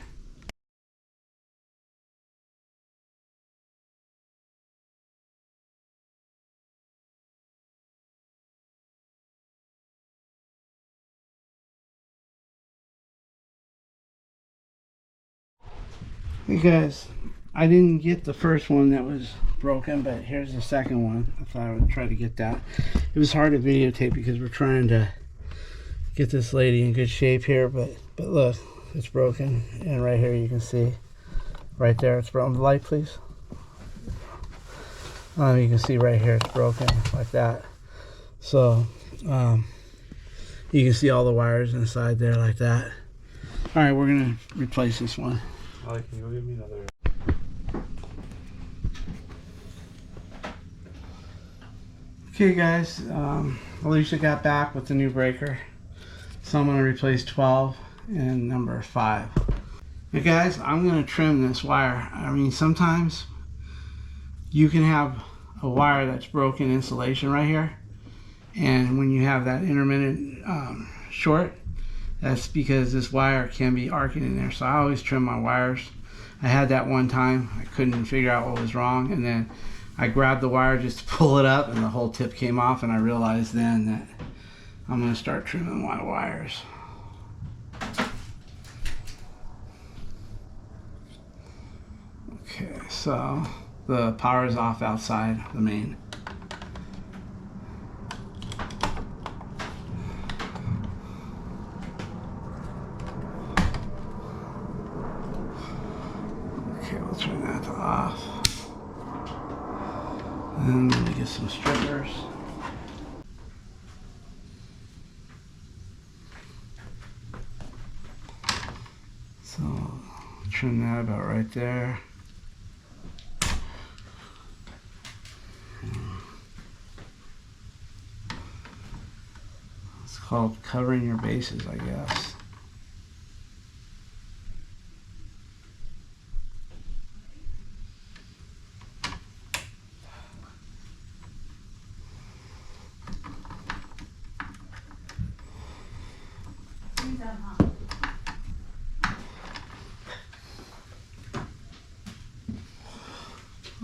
Hey guys, I didn't get the first one that was broken, but here's the second one. I thought I would try to get that. It was hard to videotape because we're trying to get this lady in good shape here, but look, it's broken. And right here you can see, right there it's broken. The light, please. You can see right here it's broken like that. So you can see all the wires inside there like that. All right, we're gonna replace this one. Can you go give me another? Okay guys, Alicia got back with the new breaker. So I'm going to replace 12 and number 5. Hey guys, I'm going to trim this wire. I mean, sometimes you can have a wire that's broken insulation right here. And when you have that intermittent short, that's because this wire can be arcing in there. So I always trim my wires. I had that one time. I couldn't figure out what was wrong. And then I grabbed the wire just to pull it up and the whole tip came off. And I realized then that I'm going to start trimming my wires. Okay, so the power is off outside the main. Okay, we'll turn that to off. And let me get some strippers. So trim that about right there. It's called covering your bases, I guess.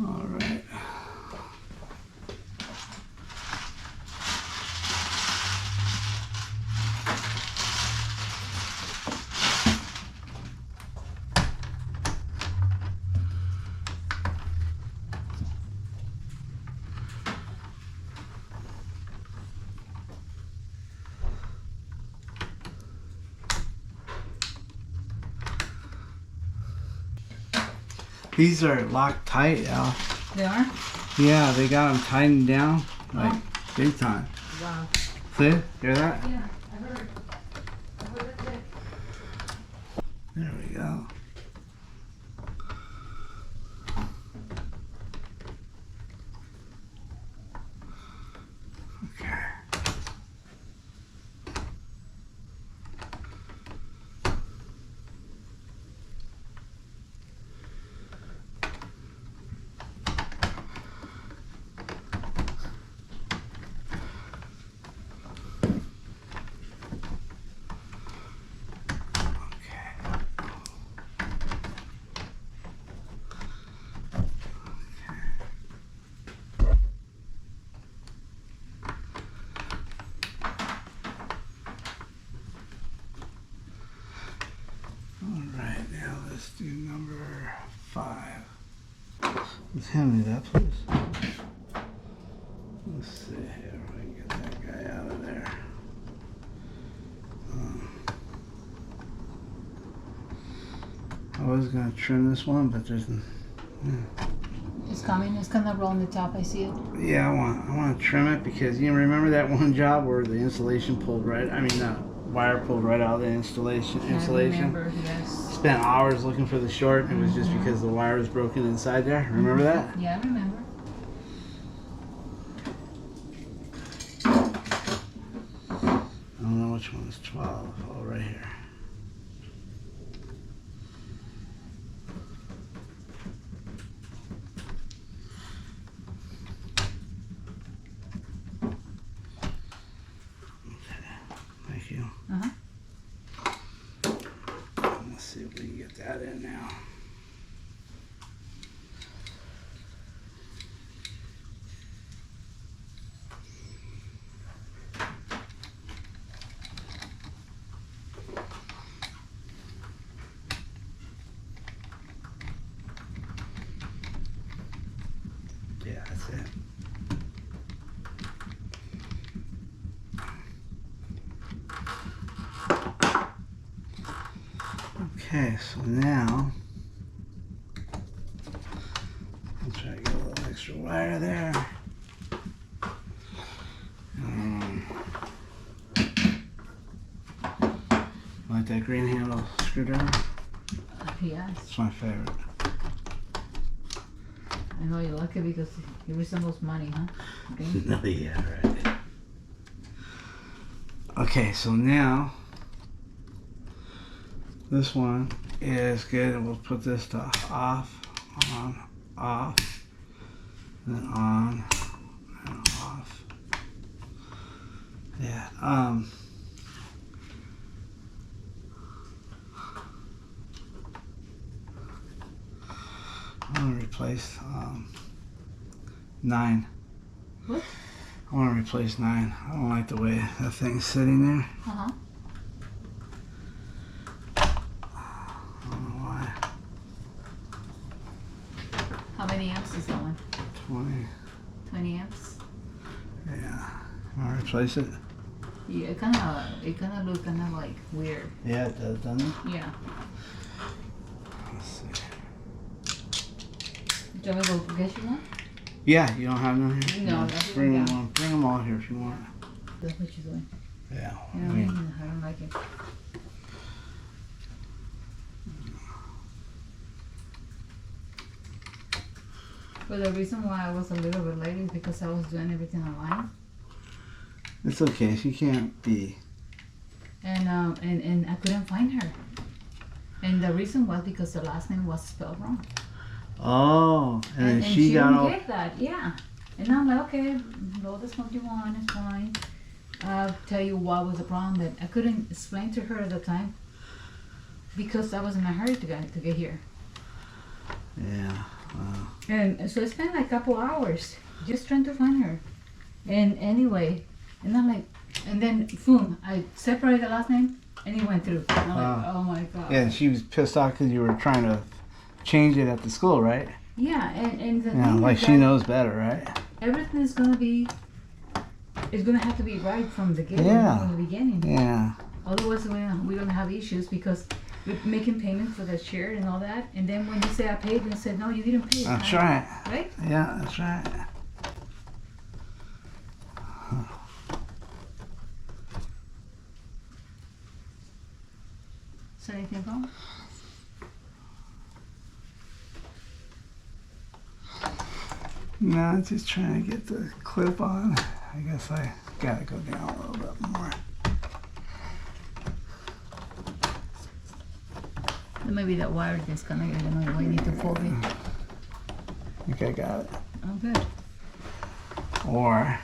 All right. These are locked tight, Al. They are? Yeah, they got them tightened down, like big time. Wow. See? Hear that? Yeah, I heard. I heard it too. There we go. Just hand me that, please. Let's see here if I can get that guy out of there. I was gonna trim this one, but there's. It's coming. It's gonna roll on the top. I see it. Yeah, I want to trim it because you remember that one job where the insulation pulled right. I mean, the wire pulled right out of the insulation. I remember. Yes. Spent hours looking for the short. It was just because the wire was broken inside there. Remember that? Yeah, I remember. I don't know which one is 12. Oh, right here. Thank you. Uh-huh. Let's see if we can get that in now. Yeah, that's it. Okay, so now I'll try to get a little extra wire there. Like that green handle screwdriver? Yes. It's my favorite. I know you like it because it resembles money, huh? Okay. No, yeah, right. Okay, so now this one is good. We'll put this to off, on, off, then on, and off. Yeah. I want to replace 9. What? I want to replace 9. I don't like the way that thing's sitting there. Uh-huh. I don't know why. How many amps is that one? 20. 20 amps? Yeah. I want to replace it. Yeah, it kind of look kind of like weird. Yeah, it does, doesn't it? Yeah. Let's see. Do you want me to go get you one? Yeah, you don't have none here? No, Yeah, that's bring what I them got. on. Bring them all here if you want. That's what you're doing. Yeah. You know what I mean? I don't like it. But the reason why I was a little bit late is because I was doing everything online. It's okay. She can't be. And I couldn't find her. And the reason was because the last name was spelled wrong. Oh, and then she got didn't all. get that, yeah. And I'm like, okay, roll the smoke you want, it's fine. I'll tell you what was the problem that I couldn't explain to her at the time because I was in a hurry to get here. Yeah. And so I spent like a couple hours just trying to find her. And anyway, and I'm like, and then boom, I separated the last name and it went through. I'm like, oh my god. Yeah, she was pissed off because you were trying to change it at the school, right? Yeah, and the Yeah, thing like is she that knows better, right? everything is gonna be, it's gonna have to be right from the beginning. Yeah. From the beginning. Yeah. Otherwise, we're gonna have issues because we're making payment for the chair and all that, and then when you say I paid, they said no, you didn't pay. That's right. Right? Yeah, that's right. Is there anything wrong? No, just trying to get the clip on. I guess I gotta go down a little bit more. Maybe that wire disconnected. I don't know why you need to fold it. I think I got it. Oh, good. Or,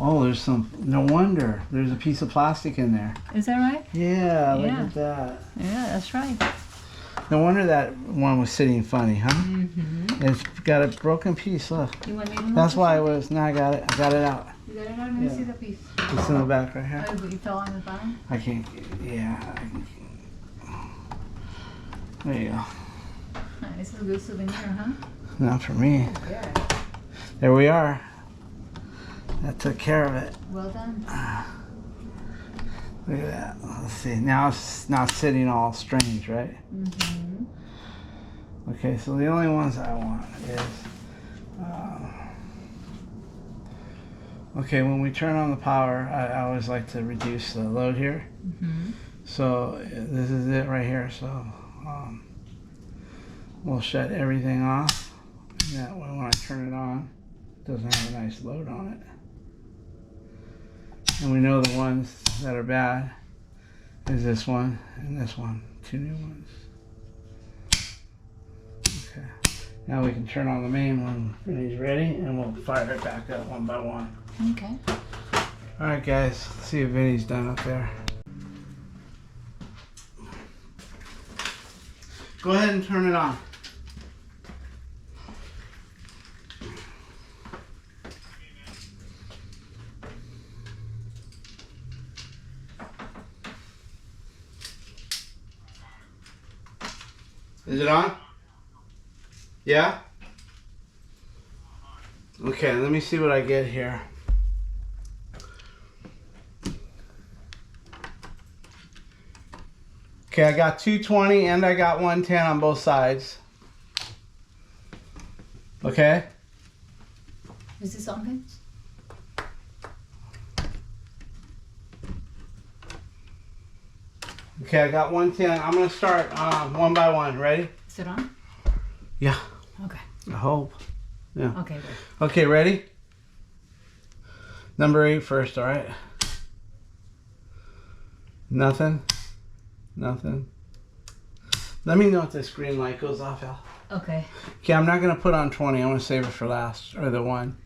oh, there's some, no wonder, there's a piece of plastic in there. Is that right? Yeah, look Yeah. at that. Yeah, that's right. No wonder that one was sitting funny, huh? Mm-hmm. It's got a broken piece, look. You want me to That's why it was, now I got it out. You got it out? Let me Yeah. see the piece. It's in the back right here. Oh, but you fell on the bottom? I can't, yeah. There you go. There This is a good souvenir, huh? Not for me. Yeah. There we are. That took care of it. Well done. Look at that. Let's see. Now it's not sitting all strange, right? Mm-hmm. Okay, so the only ones I want is... okay, when we turn on the power, I always like to reduce the load here. Mm-hmm. So this is it right here. So we'll shut everything off. And that way when I turn it on, it doesn't have a nice load on it. And we know the ones that are bad is this one and this one. 2 new ones. Okay. Now we can turn on the main one when he's ready and we'll fire it back up one by one. Okay. Alright guys, let's see if Vinny's done up there. Go ahead and turn it on. Is it on? Yeah? Okay, let me see what I get here. Okay, I got 220 and I got 110 on both sides. Okay? Is this something? Okay, I got 110. I'm gonna start one by one. Ready? Is it on? Yeah. Okay. I hope. Yeah. Okay, good. Okay, ready? Number 8 first, alright? Nothing? Nothing? Let me know if this green light goes off, Al. Okay. Okay, I'm not going to put on 20. I'm going to save it for last, or the 1.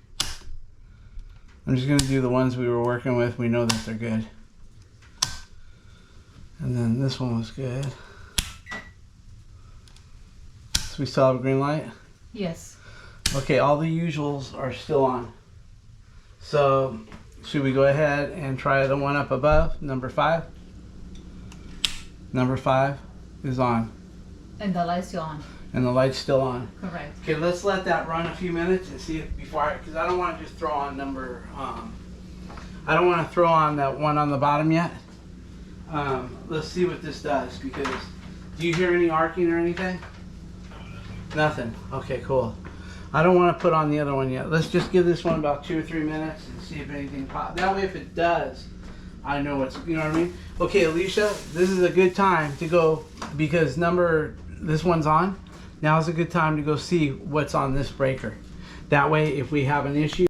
I'm just going to do the ones we were working with. We know that they're good. And then this one was good. So we still have a green light? Yes. Okay, all the usuals are still on. So, should we go ahead and try the one up above, number 5? Number 5 is on. And the light's still on. And the light's still on. Correct. Okay, let's let that run a few minutes and see if before because I don't want to just throw on number. I don't want to throw on that one on the bottom yet. Let's see what this does because do you hear any arcing or anything? Nothing. Okay, cool. I don't want to put on the other one yet. Let's just give this one about 2 or 3 minutes and see if anything pops. That way, if it does, I know what's. You know what I mean? Okay, Alicia, this is a good time to go because this one's on. Now is a good time to go see what's on this breaker. That way, if we have an issue.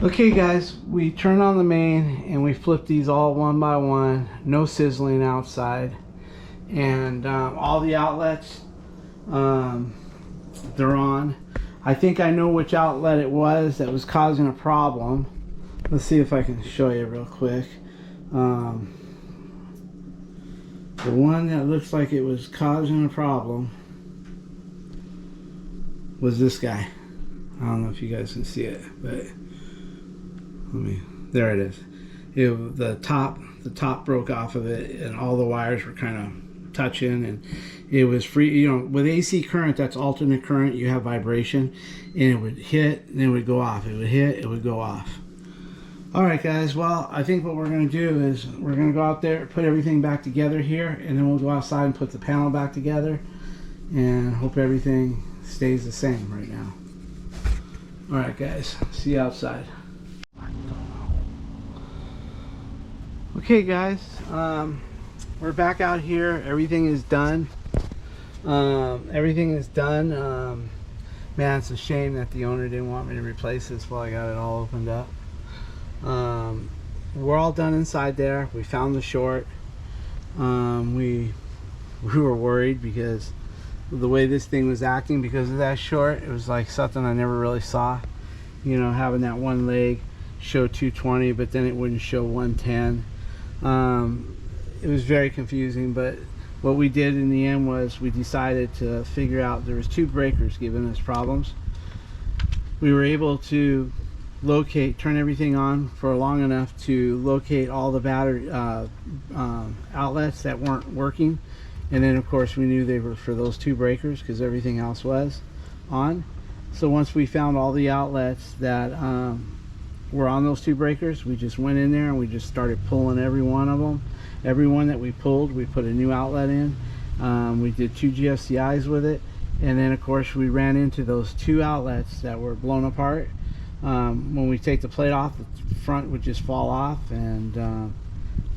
Okay, guys, we turn on the main and we flip these all one by one. No sizzling outside, and all the outlets, they're on. I think I know which outlet it was that was causing a problem. Let's see if I can show you real quick. The one that looks like it was causing a problem was this guy. I don't know if you guys can see it, but there it is. The top broke off of it and all the wires were kind of touching and it was free. You know, with AC current, that's alternate current, you have vibration and it would hit and it would go off. It would hit, it would go off. Alright guys, well I think what we're going to do is we're going to go out there, put everything back together here, and then we'll go outside and put the panel back together and hope everything stays the same right now. Alright guys, see you outside. Okay guys, we're back out here. Everything is done. Everything is done. Man, it's a shame that the owner didn't want me to replace this while I got it all opened up. We're all done inside there. We found the short. We were worried because the way this thing was acting because of that short. It was like something I never really saw. You know, having that one leg show 220 but then it wouldn't show 110. It was very confusing, but what we did in the end was we decided to figure out there was 2 breakers giving us problems. We were able to turn everything on for long enough to locate all the battery outlets that weren't working, And then of course we knew they were for those 2 breakers because everything else was on. So once we found all the outlets that were on those 2 breakers, we just went in there and we just started pulling every one of them. Every one that we pulled, we put a new outlet in. We did 2 GFCIs with it, and then of course we ran into those 2 outlets that were blown apart. When we take the plate off, the front would just fall off, and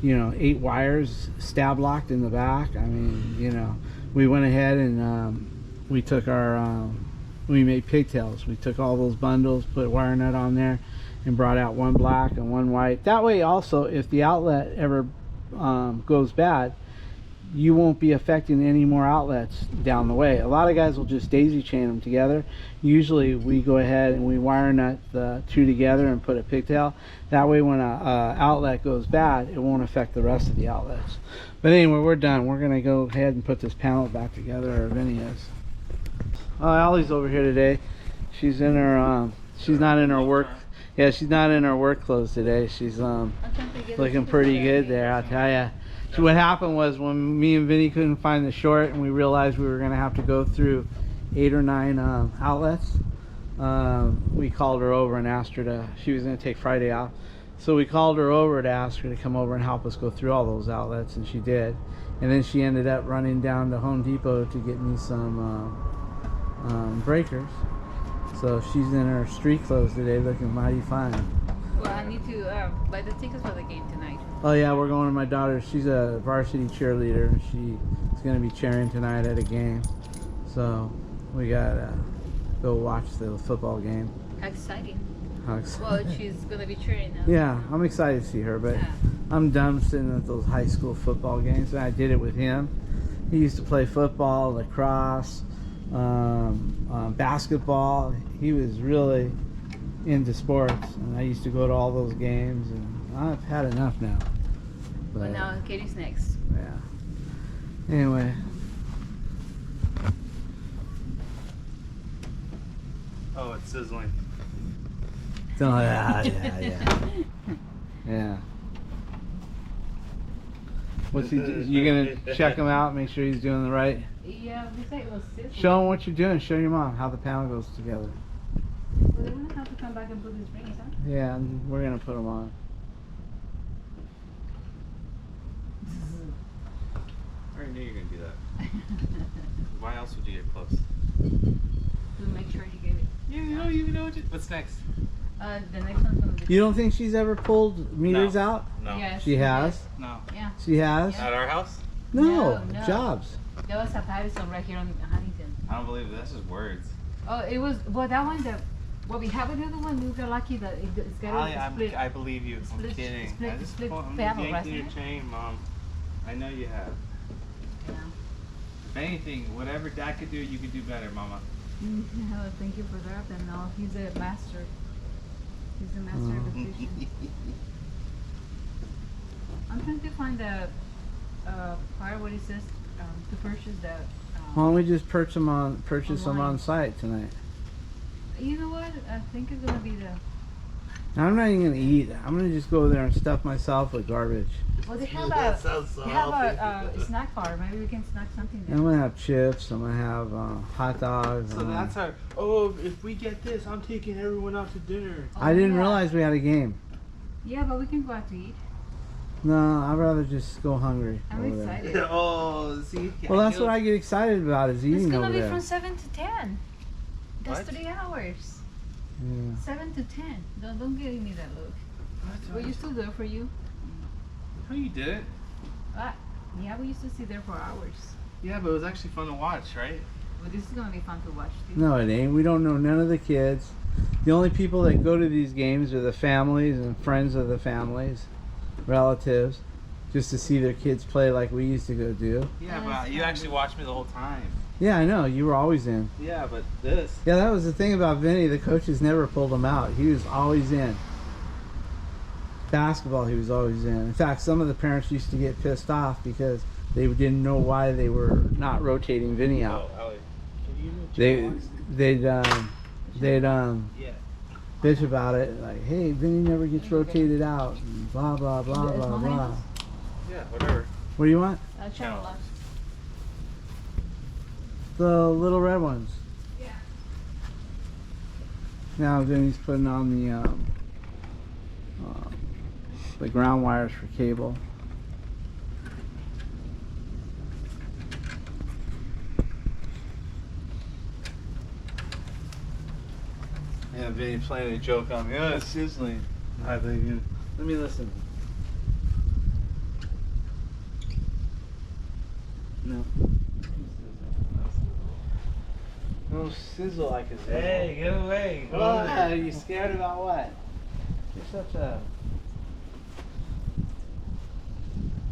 you know, 8 wires stab locked in the back. I mean, you know, we went ahead and we took our we made pigtails. We took all those bundles, put wire nut on there, and brought out 1 black and 1 white. That way also, if the outlet ever goes bad, you won't be affecting any more outlets down the way. A lot of guys will just daisy chain them together. Usually we go ahead and we wire nut the 2 together and put a pigtail. That way when a outlet goes bad, it won't affect the rest of the outlets. But anyway, we're done. We're gonna go ahead and put this panel back together, or Vinny is. Allie's over here today. She's in her she's not in her work. Yeah, she's not in her work clothes today. She's looking pretty good there, I'll tell ya. So what happened was, when me and Vinny couldn't find the short and we realized we were gonna have to go through 8 or 9 outlets, we called her over and asked her to, she was gonna take Friday off. So we called her over to ask her to come over and help us go through all those outlets, and she did. And then she ended up running down to Home Depot to get me some breakers. So she's in her street clothes today, looking mighty fine. Well, I need to buy the tickets for the game tonight. Oh yeah, we're going to my daughter. She's a varsity cheerleader. She's going to be cheering tonight at a game. So we gotta go watch the football game. How exciting. How exciting. Well, she's going to be cheering now. Yeah, I'm excited to see her, but Yeah. I'm done sitting at those high school football games. And I did it with him. He used to play football, lacrosse, basketball. He was really into sports, and I used to go to all those games, and I've had enough now. But now Katie's next. Yeah. Anyway. Oh, it's sizzling. So, yeah. Yeah. What's he? You gonna check him out, make sure he's doing the right? Yeah, we say it was sizzling. Show him what you're doing. Show your mom how the panel goes together. Well, they're going to have to come back and put these rings on. Yeah, and we're gonna put them on. I already knew you were gonna do that. Why else would you get close? To make sure you get it. You know what's next? The next one's going to be... You don't think she's ever pulled meters out? No. Yes, She has? No. Yeah. She has? At our house? No, No. Jobs. There was a Patterson right here on Huntington. I don't believe it. That's just words. Oh, it was... Well, that one, what we have with the other one, we got lucky that it's got a split... I believe you. I'm split- kidding. split- I just split I'm panel, yanking your right? chain, Mom. I know you have. Yeah. If anything, whatever Dad could do, you could do better, Mama. No, thank you for that. And no, he's a master. He's a master electrician. I'm trying to find the part where it says to purchase the. Why don't we just purchase them on Online. site tonight? You know what? I think it's gonna be the. I'm not even gonna eat. I'm gonna just go there and stuff myself with garbage. Well, they have That a. sounds so They have a snack bar. Maybe we can snack something I'm there. gonna have chips. I'm gonna have hot dogs. So that's our. Oh, if we get this, I'm taking everyone out to dinner. I didn't yeah. realize we had a game. Yeah, but we can go out to eat. No, I'd rather just go hungry. I'm over there. excited. Oh, see. Well, that's what I get excited about, is It's eating gonna over be there. from 7 to 10. That's What? 3 hours. Yeah. 7 to 10. Don't give me that look. We used to do it for you. How you did it? Yeah, we used to sit there for hours. Yeah, but it was actually fun to watch, right? But this is gonna be fun to watch too. No, it ain't. We don't know none of the kids. The only people that go to these games are the families and friends of the families, relatives, just to see their kids play like we used to go do. Yeah, That's but you fun. actually watched me the whole time. Yeah, I know. You were always in. Yeah, but this. Yeah, that was the thing about Vinny. The coaches never pulled him out. He was always in. Basketball, he was always in. In fact, some of the parents used to get pissed off because they didn't know why they were not rotating Vinny out. Oh, Ellie. Can you move They'd Yeah. bitch about it, like, hey, Vinny never gets rotated out, and blah blah blah Is blah mine blah. else? Yeah, whatever. What do you want? Channel lock. The little red ones. Yeah. Now then he's putting on the ground wires for cable. Yeah, Vinny playing a joke on me. Oh, it's sizzling. I think. Let me listen. No. No sizzle like a sizzle. Hey, get away. Go What? over. Are you scared about what? You're such a.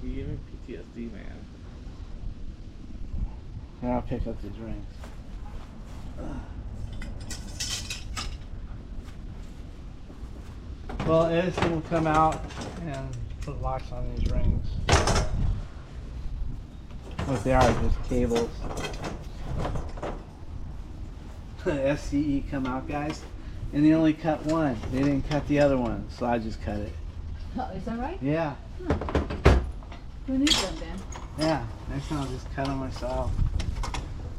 You give me PTSD, man. Here, I'll pick up these rings. Well, Edison will come out and put locks on these rings. What they are, just cables. SCE come out, guys, and they only cut one. They didn't cut the other one, so I just cut it. Oh, is that right? Yeah, Who needs them then? yeah. Next time I'll just cut them myself.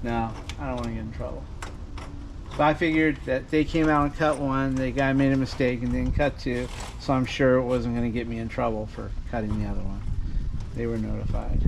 No, I don't want to get in trouble. So I figured that they came out and cut one, the guy made a mistake and didn't cut two, so I'm sure it wasn't going to get me in trouble for cutting the other one. They were notified.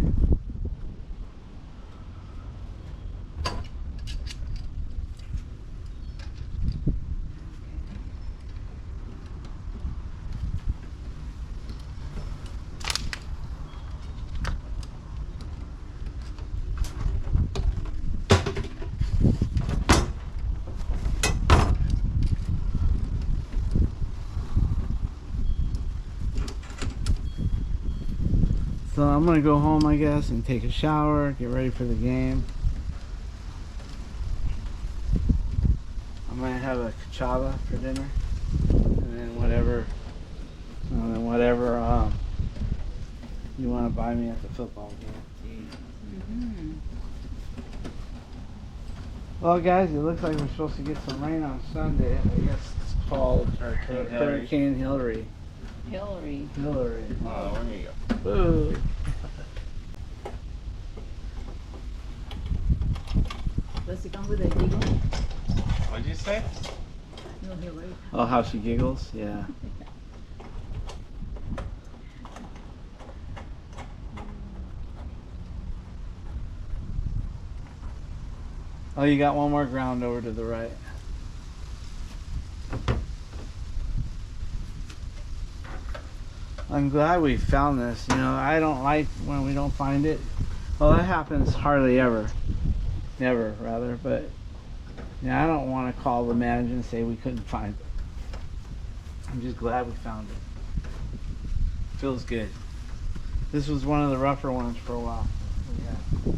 So I'm gonna go home, I guess, and take a shower, get ready for the game. I might have a cachava for dinner, and then whatever you want to buy me at the football game. Mm-hmm. Well, guys, it looks like we're supposed to get some rain on Sunday. I guess it's called Hurricane Hillary. Hillary. Hillary. Oh, where do you go? Boo. Does it come with a giggle? What'd you say? No, Hillary. Oh, how she giggles? Yeah. Oh, you got one more ground over to the right. I'm glad we found this. You know, I don't like when we don't find it. Well, that happens hardly ever. Never, rather. But yeah, I don't want to call the manager and say we couldn't find it. I'm just glad we found it. Feels good. This was one of the rougher ones for a while. Yeah.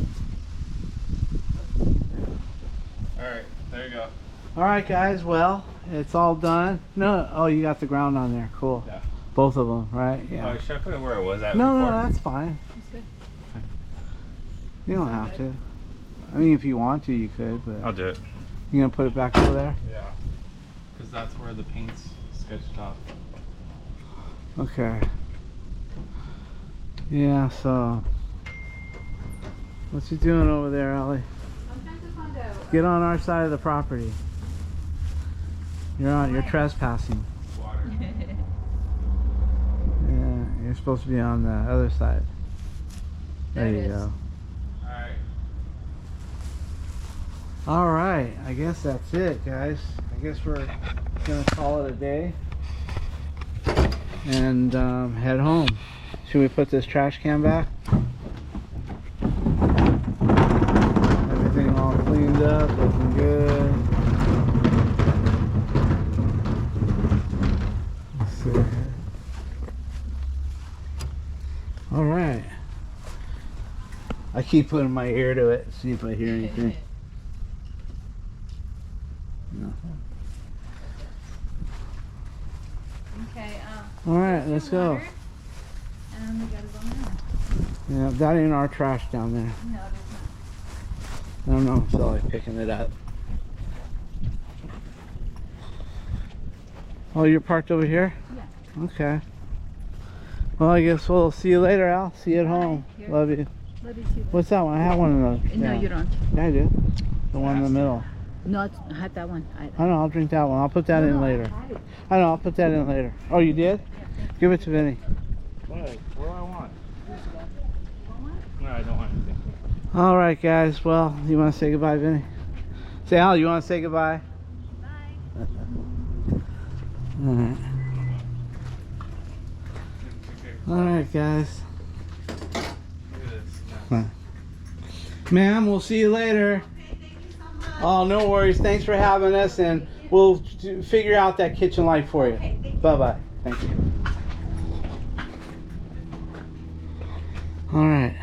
Alright, there you go. All right, guys. Well, it's all done. No, oh, you got the ground on there. Cool. Yeah. Both of them, right? Yeah. Oh, should I put it where it was at No, before? no, that's fine. That's good. You don't have to. I mean, if you want to, you could. But I'll do it. you gonna put it back over there? Yeah. Because that's where the paint's sketched off. Okay. Yeah. So, what's you doing over there, Ellie? I'm trying to find out. Get on our side of the property. You're trespassing. Water. Yeah, you're supposed to be on the other side. There There it you is. go. Alright. All right, I guess that's it, guys. I guess we're gonna call it a day and head home. Should we put this trash can back? Everything all cleaned up, looking good. Let's see. All right. I keep putting my ear to it, see if I hear anything. Nothing. Okay, All right, here's let's your go. water, and we gotta go now. Yeah, that ain't our trash down there. No, there's I don't know if they're like picking it up. Oh, you're parked over here? Yeah. Okay. Well, I guess we'll see you later, Al. See you at Bye. home. Here. Love you. Let me see. What's that one? I have one of those. No, Yeah. you don't. Yeah, I do. The one in the middle. No, I had that one. I know, I'll drink that one. I'll put that in later. I know, I'll put that in later. Oh, you did? Give it to Vinny. What do I want? No, I don't want anything. All right, guys. Well, you want to say goodbye, Vinny? Say, Al, you want to say goodbye? Bye. All right. All right, guys. Look at this. Huh. Ma'am, we'll see you later. Oh, no worries. Thanks for having us, and we'll figure out that kitchen light for you. Bye-bye. Thank you. All right.